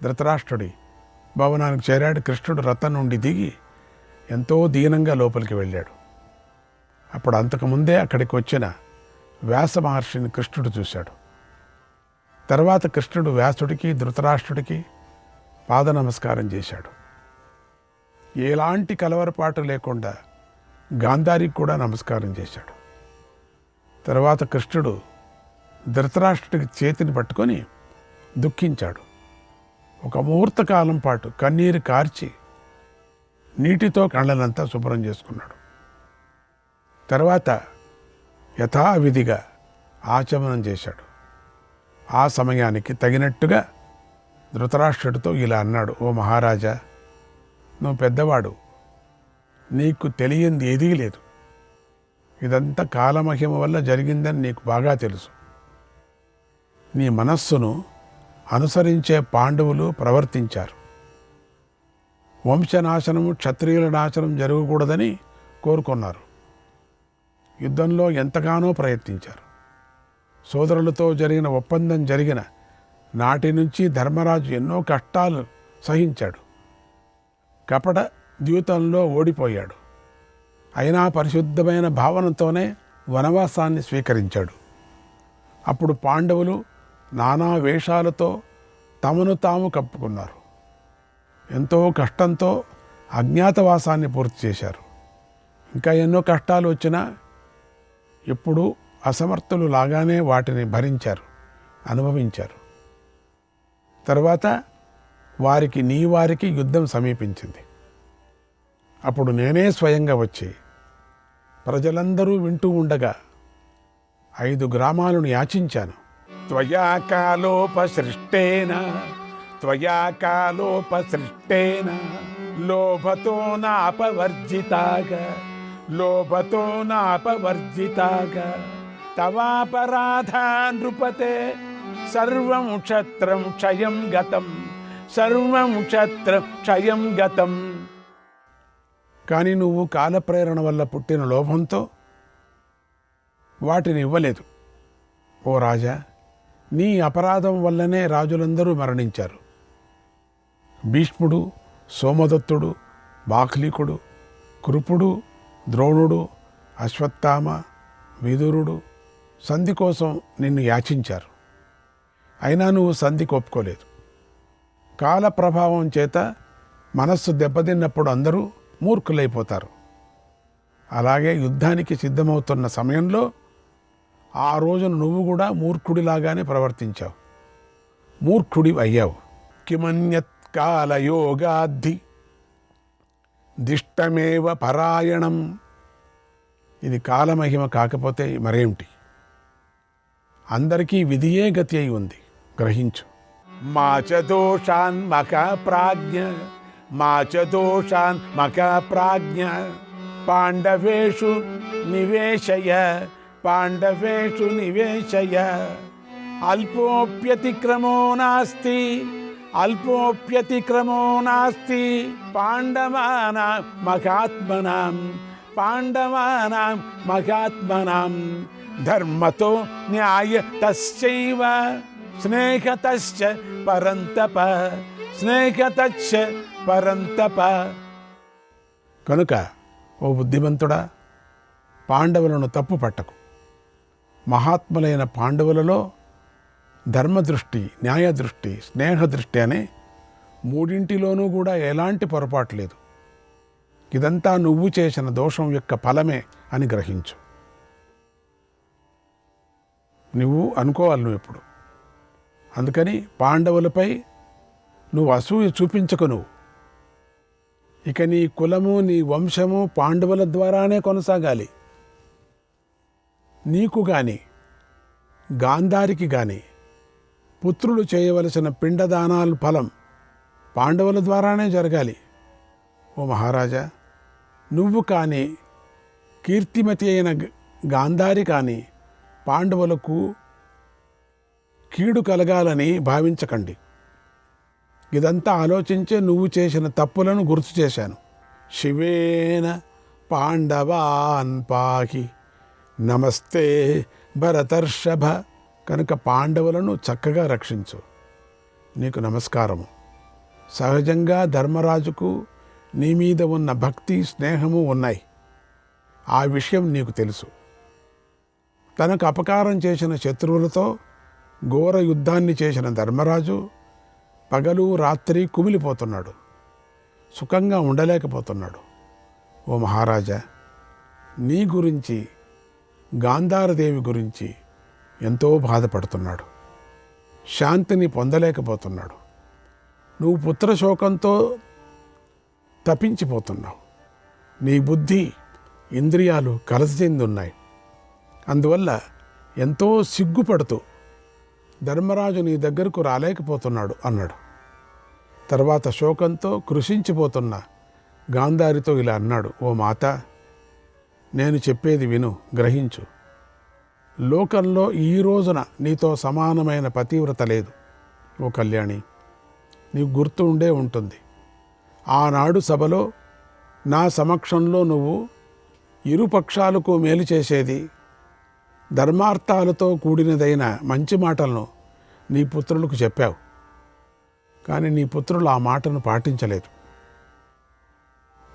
K: ధృతరాష్ట్రుడి భవనానికి చేరాడు. కృష్ణుడు రథం నుండి దిగి ఎంతో దీనంగా లోపలికి వెళ్ళాడు. అప్పుడు అంతకుముందే అక్కడికి వచ్చిన వ్యాస మహర్షిని కృష్ణుడు చూశాడు. తర్వాత కృష్ణుడు వ్యాసుడికి ధృతరాష్ట్రుడికి పాద నమస్కారం చేశాడు. ఎలాంటి కలవరపాటు లేకుండా గాంధారికి కూడా నమస్కారం చేశాడు. తర్వాత కృష్ణుడు ధృతరాష్ట్రుడికి చేతిని పట్టుకొని దుఃఖించాడు. ఒక ముహూర్తకాలం పాటు కన్నీరు కార్చి నీటితో కళ్ళనంతా శుభ్రం చేసుకున్నాడు. తర్వాత యథావిధిగా ఆచమనం చేశాడు. ఆ సమయానికి తగినట్టుగా ధృతరాష్ట్రుడితో ఇలా అన్నాడు: ఓ మహారాజా, నువ్వు పెద్దవాడు, నీకు తెలియంది ఏదీ లేదు. ఇదంతా కాలమహిమ వల్ల జరిగిందని నీకు బాగా తెలుసు. నీ మనస్సును అనుసరించే పాండవులు ప్రవర్తించారు. వంశనాశనము, క్షత్రియుల నాశనం జరగకూడదని కోరుకున్నారు. యుద్ధంలో ఎంతగానో ప్రయత్నించారు. సోదరులతో జరిగిన ఒప్పందం జరిగిన నాటి నుంచి ధర్మరాజు ఎన్నో కష్టాలు సహించాడు. కపట ద్యూతంలో ఓడిపోయాడు. అయినా పరిశుద్ధమైన భావనతోనే వనవాసాన్ని స్వీకరించాడు. అప్పుడు పాండవులు నానా వేషాలతో తమను తాము కప్పుకున్నారు. ఎంతో కష్టంతో అజ్ఞాతవాసాన్ని పూర్తి చేశారు. ఇంకా ఎన్నో కష్టాలు వచ్చినా ఎప్పుడూ అసమర్థులు లాగానే వాటిని భరించారు, అనుభవించారు. తర్వాత నీ వారికి యుద్ధం సమీపించింది. అప్పుడు నేనే స్వయంగా వచ్చి ప్రజలందరూ వింటూ ఉండగా 5 గ్రామాలను యాచించాను. త్వయా కాలోపసృష్టేన లోభతో నాపవర్జితాగా తవాపరాధా నృపతే సర్వం క్షత్రం క్షయం గతం. కానీ నువ్వు కాలప్రేరణ వల్ల పుట్టిన లోభంతో వాటిని ఇవ్వలేదు. ఓ రాజా, నీ అపరాధం వల్లనే రాజులందరూ మరణించారు. భీష్ముడు, సోమదత్తుడు, బాహ్లికుడు, కృపుడు, ద్రోణుడు, అశ్వత్థామ, విదురుడు సంధి కోసం నిన్ను యాచించారు. అయినా నువ్వు సంధికి ఒప్పుకోలేదు. కాల ప్రభావం చేత మనస్సు దెబ్బతిన్నప్పుడు అందరూ మూర్ఖులైపోతారు. అలాగే యుద్ధానికి సిద్ధమవుతున్న సమయంలో ఆ రోజున నువ్వు కూడా మూర్ఖుడిలాగానే ప్రవర్తించావు, మూర్ఖుడి అయ్యావు. కిమన్యత్ కాలయోగాద్ధి దిష్టమేవ పరాయణం. ఇది కాలమహిమ కాకపోతే మరేమిటి? అందరికీ విధియే గతి అయి ఉంది, గ్రహించు. మాచదోషాన్ ప్రాజ్ఞ పాండవేషు నివేశయ అల్పోప్యతిక్రమో నాస్తి పాండవానాం మహాత్మనాం ధర్మతో న్యాయతశ్చైవ స్నేహతశ్చ పరంతప. కనుక ఓ బుద్ధిమంతుడా, పాండవులను తప్పు పట్టకు. మహాత్ములైన పాండవులలో ధర్మదృష్టి, న్యాయదృష్టి, స్నేహదృష్టి అనే మూడింటిలోనూ కూడా ఎలాంటి పొరపాటు లేదు. ఇదంతా నువ్వు చేసిన దోషం యొక్క ఫలమే అని గ్రహించు. నువ్వు అనుకోవాలి నువ్వు ఎప్పుడు. అందుకని పాండవులపై నువ్వు అసూయ చూపించకు. నువ్వు ఇక నీ కులము నీ వంశము పాండవుల ద్వారానే కొనసాగాలి. నీకు గాని గాంధారికి గాని పుత్రులు చేయవలసిన పిండదానాలు ఫలం పాండవుల ద్వారానే జరగాలి. ఓ మహారాజా, నువ్వు కానీ కీర్తిమతి అయిన గాంధారి కానీ పాండవులకు కీడు కలగాలని భావించకండి. ఇదంతా ఆలోచించే నువ్వు చేసిన తప్పులను గుర్తు చేశాను. శివేన పాండవాన్ పాహి నమస్తే భరతర్షభ. కనుక పాండవులను చక్కగా రక్షించు. నీకు నమస్కారము. సహజంగా ధర్మరాజుకు నీ మీద ఉన్న భక్తి స్నేహము ఉన్నాయి. ఆ విషయం నీకు తెలుసు. తనకు అపకారం చేసిన శత్రువులతో ఘోర యుద్ధాన్ని చేసిన ధర్మరాజు పగలు రాత్రి కుమిలిపోతున్నాడు, సుఖంగా ఉండలేకపోతున్నాడు. ఓ మహారాజా, నీ గురించి గాంధారదేవి గురించి ఎంతో బాధపడుతున్నాడు, శాంతిని పొందలేకపోతున్నాడు. నువ్వు పుత్రశోకంతో తపించిపోతున్నావు. నీ బుద్ధి ఇంద్రియాలు కలసి చెందున్నాయి. అందువల్ల ఎంతో సిగ్గుపడుతూ ధర్మరాజు నీ దగ్గరకు రాలేకపోతున్నాడు అన్నాడు. తర్వాత శోకంతో కృషించిపోతున్న గాంధారితో ఇలా అన్నాడు. ఓ మాత, నేను చెప్పేది విను, గ్రహించు. లోకంలో ఈ రోజున నీతో సమానమైన పతివ్రత లేదు. ఓ కళ్యాణి, నీకు గుర్తు ఉండే ఉంటుంది. ఆనాడు సభలో నా సమక్షంలో నువ్వు ఇరుపక్షాలకు మేలు చేసేది, ధర్మార్థాలతో కూడినదైన మంచి మాటలను నీ పుత్రులకు చెప్పావు. కానీ నీ పుత్రులు ఆ మాటను పాటించలేదు.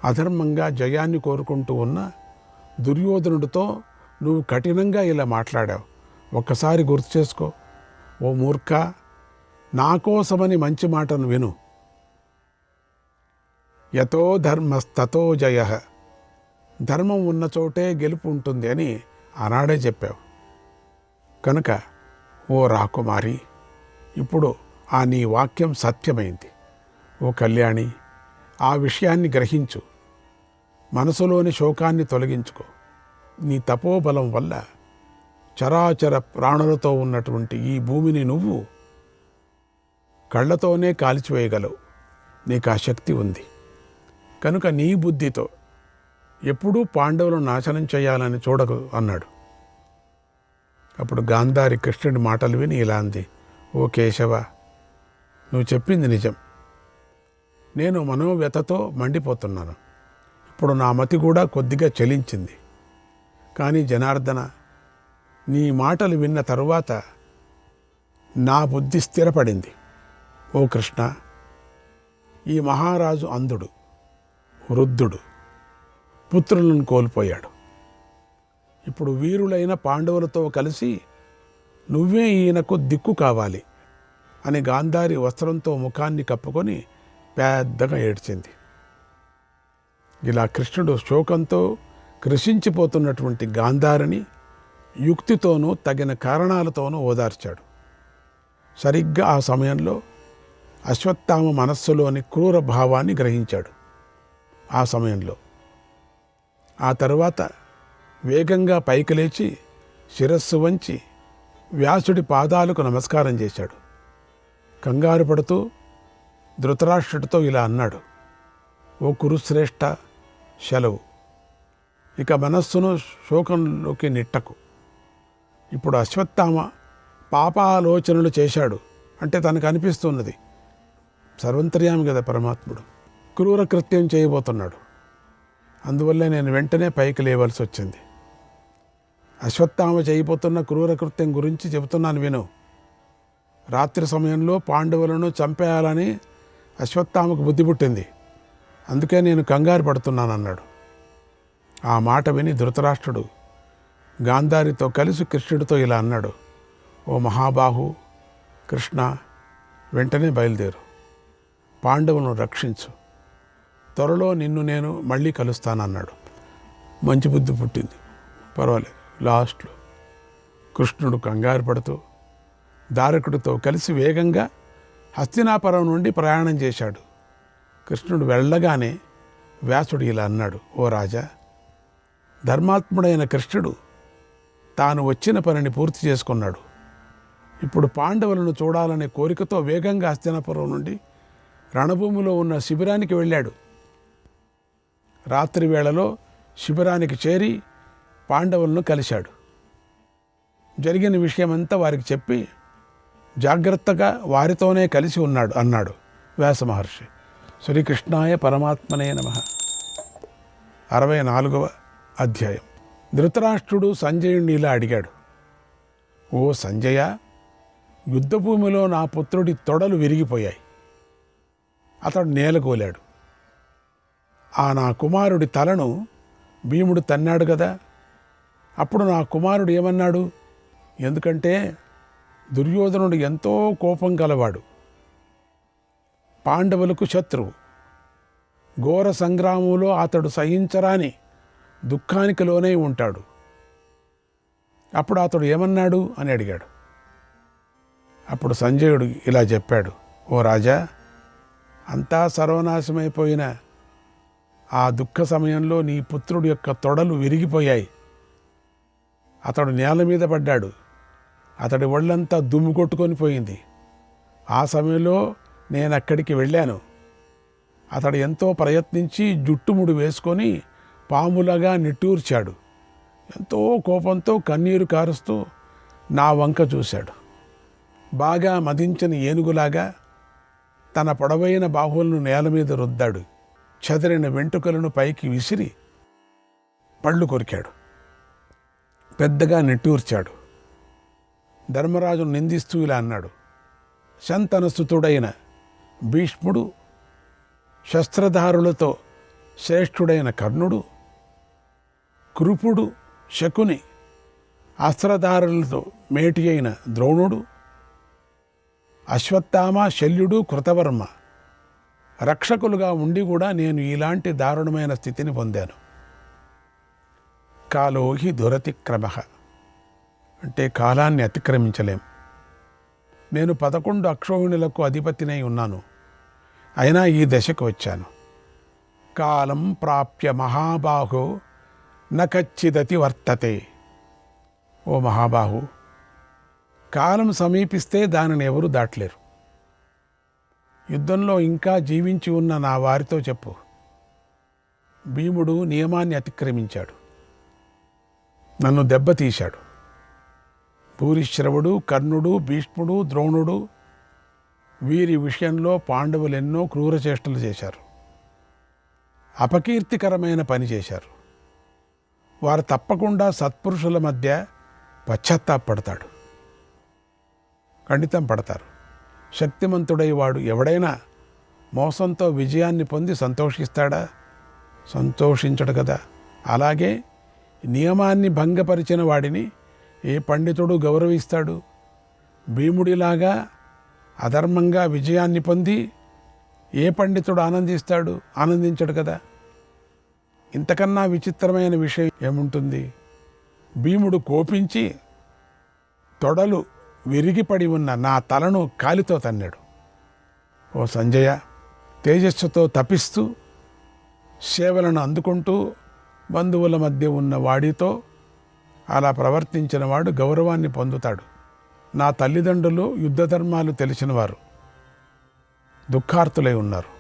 K: అధర్మంగా జయాన్ని కోరుకుంటూ ఉన్న దుర్యోధనుడితో నువ్వు కఠినంగా ఇలా మాట్లాడావు. ఒక్కసారి గుర్తు చేసుకో. ఓ మూర్ఖ, నా కోసమని మంచి మాటను విను. యతో ధర్మస్తతో జయ. ధర్మం ఉన్న చోటే గెలుపు ఉంటుంది అని ఆనాడే చెప్పావు. కనుక ఓ రాకుమారి, ఇప్పుడు ఆ నీ వాక్యం సత్యమైంది. ఓ కళ్యాణి, ఆ విషయాన్ని గ్రహించు. మనసులోని శోకాన్ని తొలగించుకో. నీ తపోబలం వల్ల చరాచర ప్రాణులతో ఉన్నటువంటి ఈ భూమిని నువ్వు కళ్ళతోనే కాల్చివేయగలవు. నీకు ఆ శక్తి ఉంది. కనుక నీ బుద్ధితో ఎప్పుడూ పాండవులను నాశనం చేయాలని చూడకు అన్నాడు. అప్పుడు గాంధారి కృష్ణుడి మాటలు విని ఇలా అంది. ఓ కేశవ, నువ్వు చెప్పింది నిజం. నేను మనోవ్యతతో మండిపోతున్నాను. ఇప్పుడు నా మతి కూడా కొద్దిగా చలించింది. కానీ జనార్దన, నీ మాటలు విన్న తరువాత నా బుద్ధి స్థిరపడింది. ఓ కృష్ణ, ఈ మహారాజు అంధుడు, వృద్ధుడు, పుత్రులను కోల్పోయాడు. ఇప్పుడు వీరులైన పాండవులతో కలిసి నువ్వే ఈయనకు దిక్కు కావాలి అని గాంధారి వస్త్రంతో ముఖాన్ని కప్పుకొని పెద్దగా ఏడ్చింది. ఇలా కృష్ణుడు శోకంతో కృషించిపోతున్నటువంటి గాంధారిని యుక్తితోనూ తగిన కారణాలతోనూ ఓదార్చాడు. సరిగ్గా ఆ సమయంలో అశ్వత్థామ మనస్సులోని క్రూర భావాన్ని గ్రహించాడు. ఆ సమయంలో ఆ తరువాత వేగంగా పైకి లేచి శిరస్సు వంచి వ్యాసుడి పాదాలకు నమస్కారం చేశాడు. కంగారు పడుతూ ధృతరాష్ట్రుడితో ఇలా అన్నాడు. ఓ కురుశ్రేష్ఠ, సెలవు. ఇక మనస్సును శోకంలోకి నెట్టకు. ఇప్పుడు అశ్వత్థామ పాపాలోచనలు చేశాడు అంటే తనకు అనిపిస్తున్నది. సర్వంతర్యామి కదా పరమాత్ముడు. క్రూర కృత్యం చేయబోతున్నాడు. అందువల్లే నేను వెంటనే పైకి లేవలసి వచ్చింది. అశ్వత్థామ చేయబోతున్న క్రూర కృత్యం గురించి చెబుతున్నాను విను. రాత్రి సమయంలో పాండవులను చంపేయాలని అశ్వత్థామకు బుద్ధి పుట్టింది. అందుకే నేను కంగారు పడుతున్నానన్నాడు. ఆ మాట విని ధృతరాష్ట్రుడు గాంధారితో కలిసి కృష్ణుడితో ఇలా అన్నాడు. ఓ మహాబాహు కృష్ణ, వెంటనే బయలుదేరు. పాండవులను రక్షించు. త్వరలో నిన్ను నేను మళ్ళీ కలుస్తానన్నాడు. మంచి బుద్ధి పుట్టింది. పర్వాలేదు. లాస్ట్లో కృష్ణుడు కంగారు పడుతూ దారకుడితో కలిసి వేగంగా హస్తినాపురం నుండి ప్రయాణం చేశాడు. కృష్ణుడు వెళ్ళగానే వ్యాసుడు ఇలా అన్నాడు, ఓ రాజా, ధర్మాత్ముడైన కృష్ణుడు తాను వచ్చిన పనిని పూర్తి చేసుకున్నాడు. ఇప్పుడు పాండవులను చూడాలనే కోరికతో వేగంగా హస్తినాపురం నుండి రణభూమిలో ఉన్న శిబిరానికి వెళ్ళాడు. రాత్రి వేళలో శిబిరానికి చేరి పాండవులను కలిశాడు. జరిగిన విషయమంతా వారికి చెప్పి జాగ్రత్తగా వారితోనే కలిసి ఉన్నాడు అన్నాడు వ్యాస మహర్షి. శ్రీకృష్ణాయ పరమాత్మనే నమః. 64వ అధ్యాయం. ధృతరాష్ట్రుడు సంజయుడిని ఇలా అడిగాడు, ఓ సంజయ, యుద్ధభూమిలో నా పుత్రుడి తొడలు విరిగిపోయాయి. అతడు నేలగోలాడు. నా కుమారుడి తలను భీముడు తన్నాడు కదా. అప్పుడు నా కుమారుడు ఏమన్నాడు? ఎందుకంటే దుర్యోధనుడు ఎంతో కోపం గలవాడు, పాండవులకు శత్రువు. ఘోర సంగ్రామంలో అతడు సహించరాని దుఃఖానికి లోనై ఉంటాడు. అప్పుడు అతడు ఏమన్నాడు అని అడిగాడు. అప్పుడు సంజయుడు ఇలా చెప్పాడు, ఓ రాజా, అంతా సర్వనాశమైపోయిన ఆ దుఃఖ సమయంలో నీ పుత్రుడి యొక్క తొడలు విరిగిపోయాయి. అతడు నేల మీద పడ్డాడు. అతడి ఒళ్ళంతా దుమ్ము కొట్టుకొని పోయింది. ఆ సమయంలో నేను అక్కడికి వెళ్ళాను. అతడు ఎంతో ప్రయత్నించి జుట్టుముడి వేసుకొని పాములాగా నిట్టూర్చాడు. ఎంతో కోపంతో కన్నీరు కారుస్తూ నా వంక చూశాడు. బాగా మదించిన ఏనుగులాగా తన పొడవైన బాహువులను నేల మీద రుద్దాడు. చెదరిన వెంట్రుకలను పైకి విసిరి పళ్ళు కొరికాడు. పెద్దగా నిట్టూర్చాడు. ధర్మరాజును నిందిస్తూ ఇలా అన్నాడు, శంతనసుతుడైన భీష్ముడు, శస్త్రధారులతో శ్రేష్ఠుడైన కర్ణుడు, కృపుడు శకుని, అస్త్రధారులతో మేటి అయిన ద్రోణుడు, అశ్వత్థామ, శల్యుడు, కృతవర్మ రక్షకులుగా ఉండి కూడా నేను ఇలాంటి దారుణమైన స్థితిని పొందాను. కాలోహి దురతిక్రమ అంటే కాలాన్ని అతిక్రమించలేం. నేను 11 అక్షోహిణులకు అధిపతినై ఉన్నాను. అయినా ఈ దశకు వచ్చాను. కాలం ప్రాప్య మహాబాహో నకచ్చిదతి వర్తతే. ఓ మహాబాహు, కాలం సమీపిస్తే దానిని ఎవరూ దాటలేరు. యుద్ధంలో ఇంకా జీవించి ఉన్న నా వారితో చెప్పు, భీముడు నియమాన్ని అతిక్రమించాడు, నన్ను దెబ్బతీశాడు. భూరిశ్రవుడు, కర్ణుడు, భీష్ముడు, ద్రోణుడు వీరి విషయంలో పాండవులు ఎన్నో క్రూరచేష్టలు చేశారు. అపకీర్తికరమైన పని చేశారు. వారు తప్పకుండా సత్పురుషుల మధ్య పశ్చాత్తాపడతాడు, ఖండితం పడతారు. శక్తిమంతుడై వాడు ఎవడైనా మోసంతో విజయాన్ని పొంది సంతోషిస్తాడా? సంతోషించడు కదా. అలాగే నియమాన్ని భంగపరిచిన వాడిని ఏ పండితుడు గౌరవిస్తాడు? భీముడిలాగా అధర్మంగా విజయాన్ని పొంది ఏ పండితుడు ఆనందిస్తాడు? ఆనందించడు కదా. ఇంతకన్నా విచిత్రమైన విషయం ఏముంటుంది? భీముడు కోపించి తొడలు విరిగిపడి ఉన్న నా తలను కాలితో తన్నాడు. ఓ సంజయ, తేజస్సుతో తపిస్తూ సేవలను అందుకుంటూ బంధువుల మధ్య ఉన్న వాడితో అలా ప్రవర్తించిన వాడు గౌరవాన్ని పొందుతాడు. నా తల్లిదండ్రులు యుద్ధ ధర్మాలు తెలిసినవారు, దుఃఖార్తులై ఉన్నారు.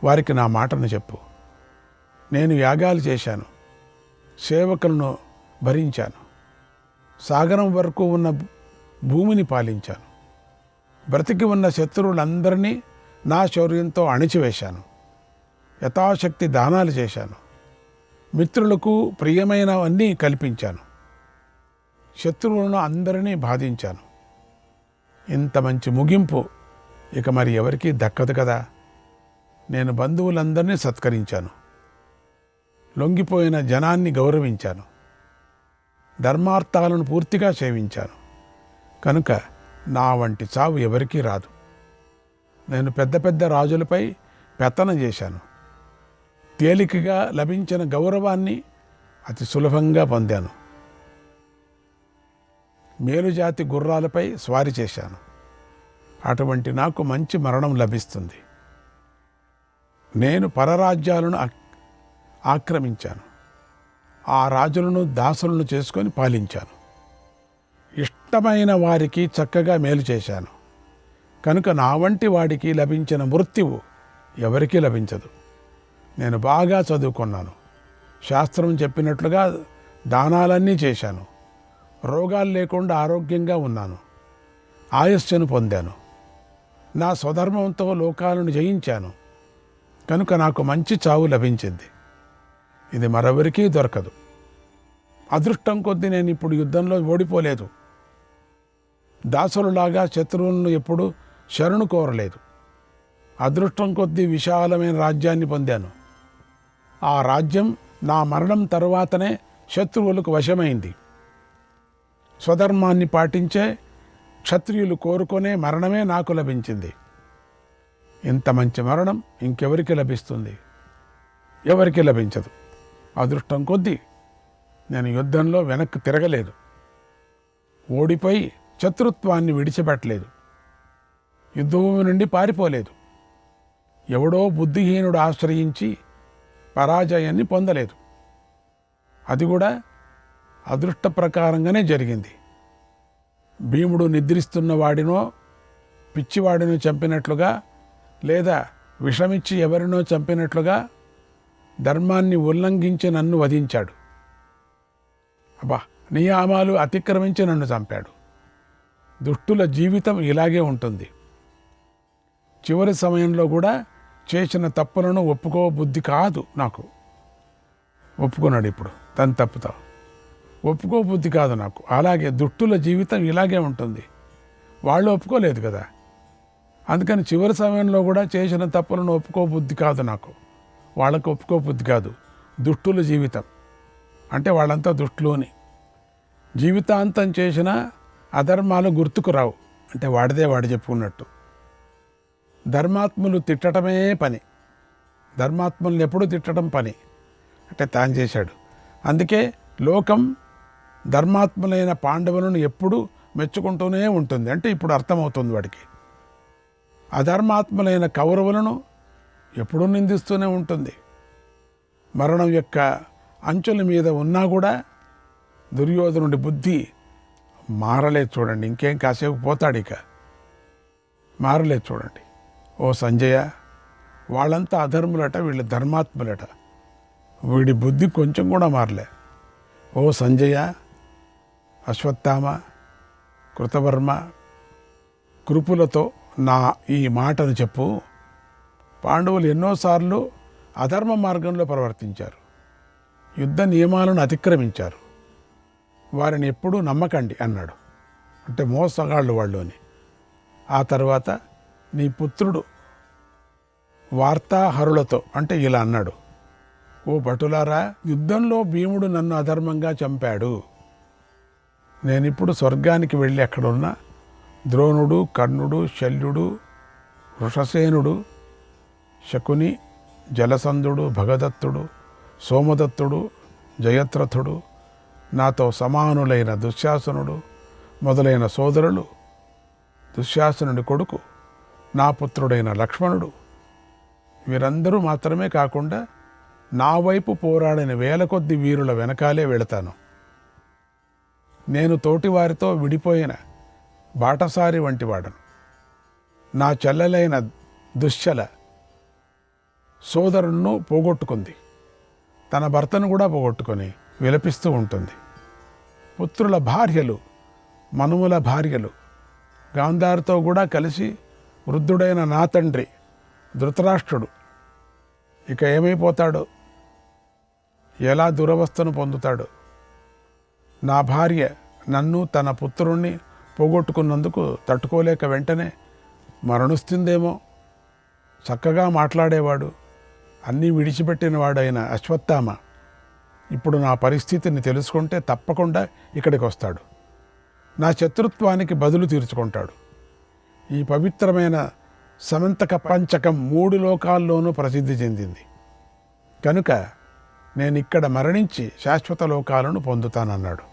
K: వారికి నా మాటను చెప్పు. నేను యాగాలు చేశాను, సేవకులను భరించాను, సాగరం వరకు ఉన్న భూమిని పాలించాను, బ్రతికి ఉన్న శత్రువులందరినీ నా శౌర్యంతో అణిచివేశాను, యథాశక్తి దానాలు చేశాను, మిత్రులకు ప్రియమైనవన్నీ కల్పించాను, శత్రువులను అందరినీ బాధించాను. ఇంత మంచి ముగింపు ఇక మరి ఎవరికీ దక్కదు కదా. నేను బంధువులందరినీ సత్కరించాను, లొంగిపోయిన జనాన్ని గౌరవించాను, ధర్మార్థాలను పూర్తిగా సేవించాను. కనుక నా వంటి చావు ఎవరికీ రాదు. నేను పెద్ద పెద్ద రాజులపై పెత్తనం చేశాను, తేలికగా లభించిన గౌరవాన్ని అతి సులభంగా పొందాను. మేలుజాతి గుర్రాలపై స్వారీ చేశాను. అటువంటి నాకు మంచి మరణం లభిస్తుంది. నేను పరరాజ్యాలను ఆక్రమించాను. ఆ రాజులను దాసులను చేసుకొని పాలించాను. ఇష్టమైన వారికి చక్కగా మేలు చేశాను. కనుక నా వంటి వాడికి లభించిన మృత్యువు ఎవరికీ లభించదు. నేను బాగా చదువుకున్నాను. శాస్త్రం చెప్పినట్లుగా దానాలన్నీ చేశాను. రోగాలు లేకుండా ఆరోగ్యంగా ఉన్నాను. ఆయుష్ను పొందాను. నా స్వధర్మంతో లోకాలను జయించాను. కనుక నాకు మంచి చావు లభించింది. ఇది మరెవరికీ దొరకదు. అదృష్టం కొద్దీ నేను ఇప్పుడు యుద్ధంలో ఓడిపోలేదు. దాసులులాగా శత్రువులను ఎప్పుడు శరణు కోరలేదు. అదృష్టం కొద్దీ విశాలమైన రాజ్యాన్ని పొందాను. ఆ రాజ్యం నా మరణం తరువాతనే శత్రువులకు వశమైంది. స్వధర్మాన్ని పాటించే క్షత్రియులు కోరుకునే మరణమే నాకు లభించింది. ఇంత మంచి మరణం ఇంకెవరికి లభిస్తుంది? ఎవరికి లభించదు. అదృష్టం కొద్దీ నేను యుద్ధంలో వెనక్కి తిరగలేదు. ఓడిపోయి శత్రుత్వాన్ని విడిచిపెట్టలేదు. యుద్ధభూమి నుండి పారిపోలేదు. ఎవడో బుద్ధిహీనుడు ఆశ్రయించి పరాజయాన్ని పొందలేదు. అది కూడా అదృష్ట ప్రకారంగానే జరిగింది. భీముడు నిద్రిస్తున్న వాడినో పిచ్చివాడినో చంపినట్లుగా, లేదా విషమిచ్చి ఎవరినో చంపినట్లుగా ధర్మాన్ని ఉల్లంఘించి నన్ను వధించాడు. నియమాలు అతిక్రమించి నన్ను చంపాడు. దుష్టుల జీవితం ఇలాగే ఉంటుంది. చివరి సమయంలో కూడా చేసిన తప్పులను ఒప్పుకో బుద్ధి కాదు నాకు. ఒప్పుకున్నాడు ఇప్పుడు తను తప్పుతా. ఒప్పుకో బుద్ధి కాదు నాకు. అలాగే దుష్టుల జీవితం ఇలాగే ఉంటుంది. వాళ్ళు ఒప్పుకోలేదు కదా. అందుకని చివరి సమయంలో కూడా చేసిన తప్పులను ఒప్పుకో బుద్ధి కాదు నాకు. వాళ్ళకు ఒప్పుకో బుద్ధి కాదు. దుష్టుల జీవితం అంటే వాళ్ళంతా దుష్టులోని. జీవితాంతం చేసిన అధర్మాలు గుర్తుకు రావు అంటే వాడిదే వాడు చెప్పుకున్నట్టు. ధర్మాత్ములు తిట్టడమే పని. ధర్మాత్ములను ఎప్పుడూ తిట్టడం పని అంటే తాను చేశాడు. అందుకే లోకం ధర్మాత్ములైన పాండవులను ఎప్పుడూ మెచ్చుకుంటూనే ఉంటుంది. అంటే ఇప్పుడు అర్థమవుతుంది వాడికి. అధర్మాత్ములైన కౌరవులను ఎప్పుడూ నిందిస్తూనే ఉంటుంది. మరణం యొక్క అంచుల మీద ఉన్నా కూడా దుర్యోధనుడి బుద్ధి మారలేదు చూడండి. ఇంకేం కాసేపు పోతాడు, ఇక మారలేదు చూడండి. ఓ సంజయ, వాళ్ళంతా అధర్ములట, వీళ్ళు ధర్మాత్ములట. వీడి బుద్ధి కొంచెం కూడా మారలే. ఓ సంజయ, అశ్వత్థామ, కృతవర్మ, కృపులతో నా ఈ మాటను చెప్పు. పాండవులు ఎన్నోసార్లు అధర్మ మార్గంలో ప్రవర్తించారు. యుద్ధ నియమాలను అతిక్రమించారు. వారిని ఎప్పుడూ నమ్మకండి అన్నాడు. అంటే మోసగాళ్ళు వాళ్ళు అని. ఆ తర్వాత నీ పుత్రుడు వార్తాహరులతో అంటే ఇలా అన్నాడు. ఓ భటులారా, యుద్ధంలో భీముడు నన్ను అధర్మంగా చంపాడు. నేనిప్పుడు స్వర్గానికి వెళ్ళి అక్కడున్న ద్రోణుడు, కర్ణుడు, శల్యుడు, వృషసేనుడు, శకుని, జలసంధుడు, భగదత్తుడు, సోమదత్తుడు, జయత్రథుడు, నాతో సమానులైన దుశ్శాసనుడు మొదలైన సోదరులు, దుశ్శాసనుడి కొడుకు నా పుత్రుడైన లక్ష్మణుడు, వీరందరూ మాత్రమే కాకుండా నా వైపు పోరాడిన వేల కొద్ది వీరుల వెనకాలే వెళతాను. నేను తోటివారితో విడిపోయిన బాటసారి వంటి వాడను. నా చెల్లెలైన దుశ్శల సోదరుణ్ణు పోగొట్టుకుంది. తన భర్తను కూడా పోగొట్టుకొని విలపిస్తూ ఉంటుంది. పుత్రుల భార్యలు, మనుమల భార్యలు గాంధారితో కూడా కలిసి వృద్ధుడైన నా తండ్రి ధృతరాష్ట్రుడు ఇక ఏమైపోతాడో, ఎలా దురవస్థను పొందుతాడో. నా భార్య నన్ను, తన పుత్రుణ్ణి పోగొట్టుకున్నందుకు తట్టుకోలేక వెంటనే మరణిస్తుందేమో. చక్కగా మాట్లాడేవాడు, అన్నీ విడిచిపెట్టిన వాడైన అశ్వత్థామ ఇప్పుడు నా పరిస్థితిని తెలుసుకుంటే తప్పకుండా ఇక్కడికి వస్తాడు. నా శత్రుత్వానికి బదులు తీర్చుకుంటాడు. ఈ పవిత్రమైన సమంతక పంచకం 3 లోకాల్లోనూ ప్రసిద్ధి చెందింది. కనుక నేను ఇక్కడ మరణించి శాశ్వత లోకాలను పొందుతానన్నాడు.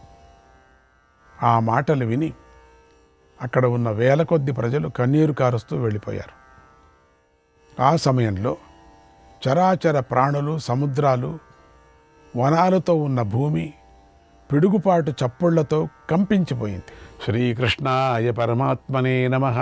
K: ఆ మాటలు విని అక్కడ ఉన్న వేల కొద్ది ప్రజలు కన్నీరు కారుస్తూ వెళ్ళిపోయారు. ఆ సమయంలో చరాచర ప్రాణులు, సముద్రాలు, వనాలతో ఉన్న భూమి పిడుగుపాటు చప్పుళ్లతో కంపించిపోయింది. శ్రీకృష్ణాయ పరమాత్మనే నమః.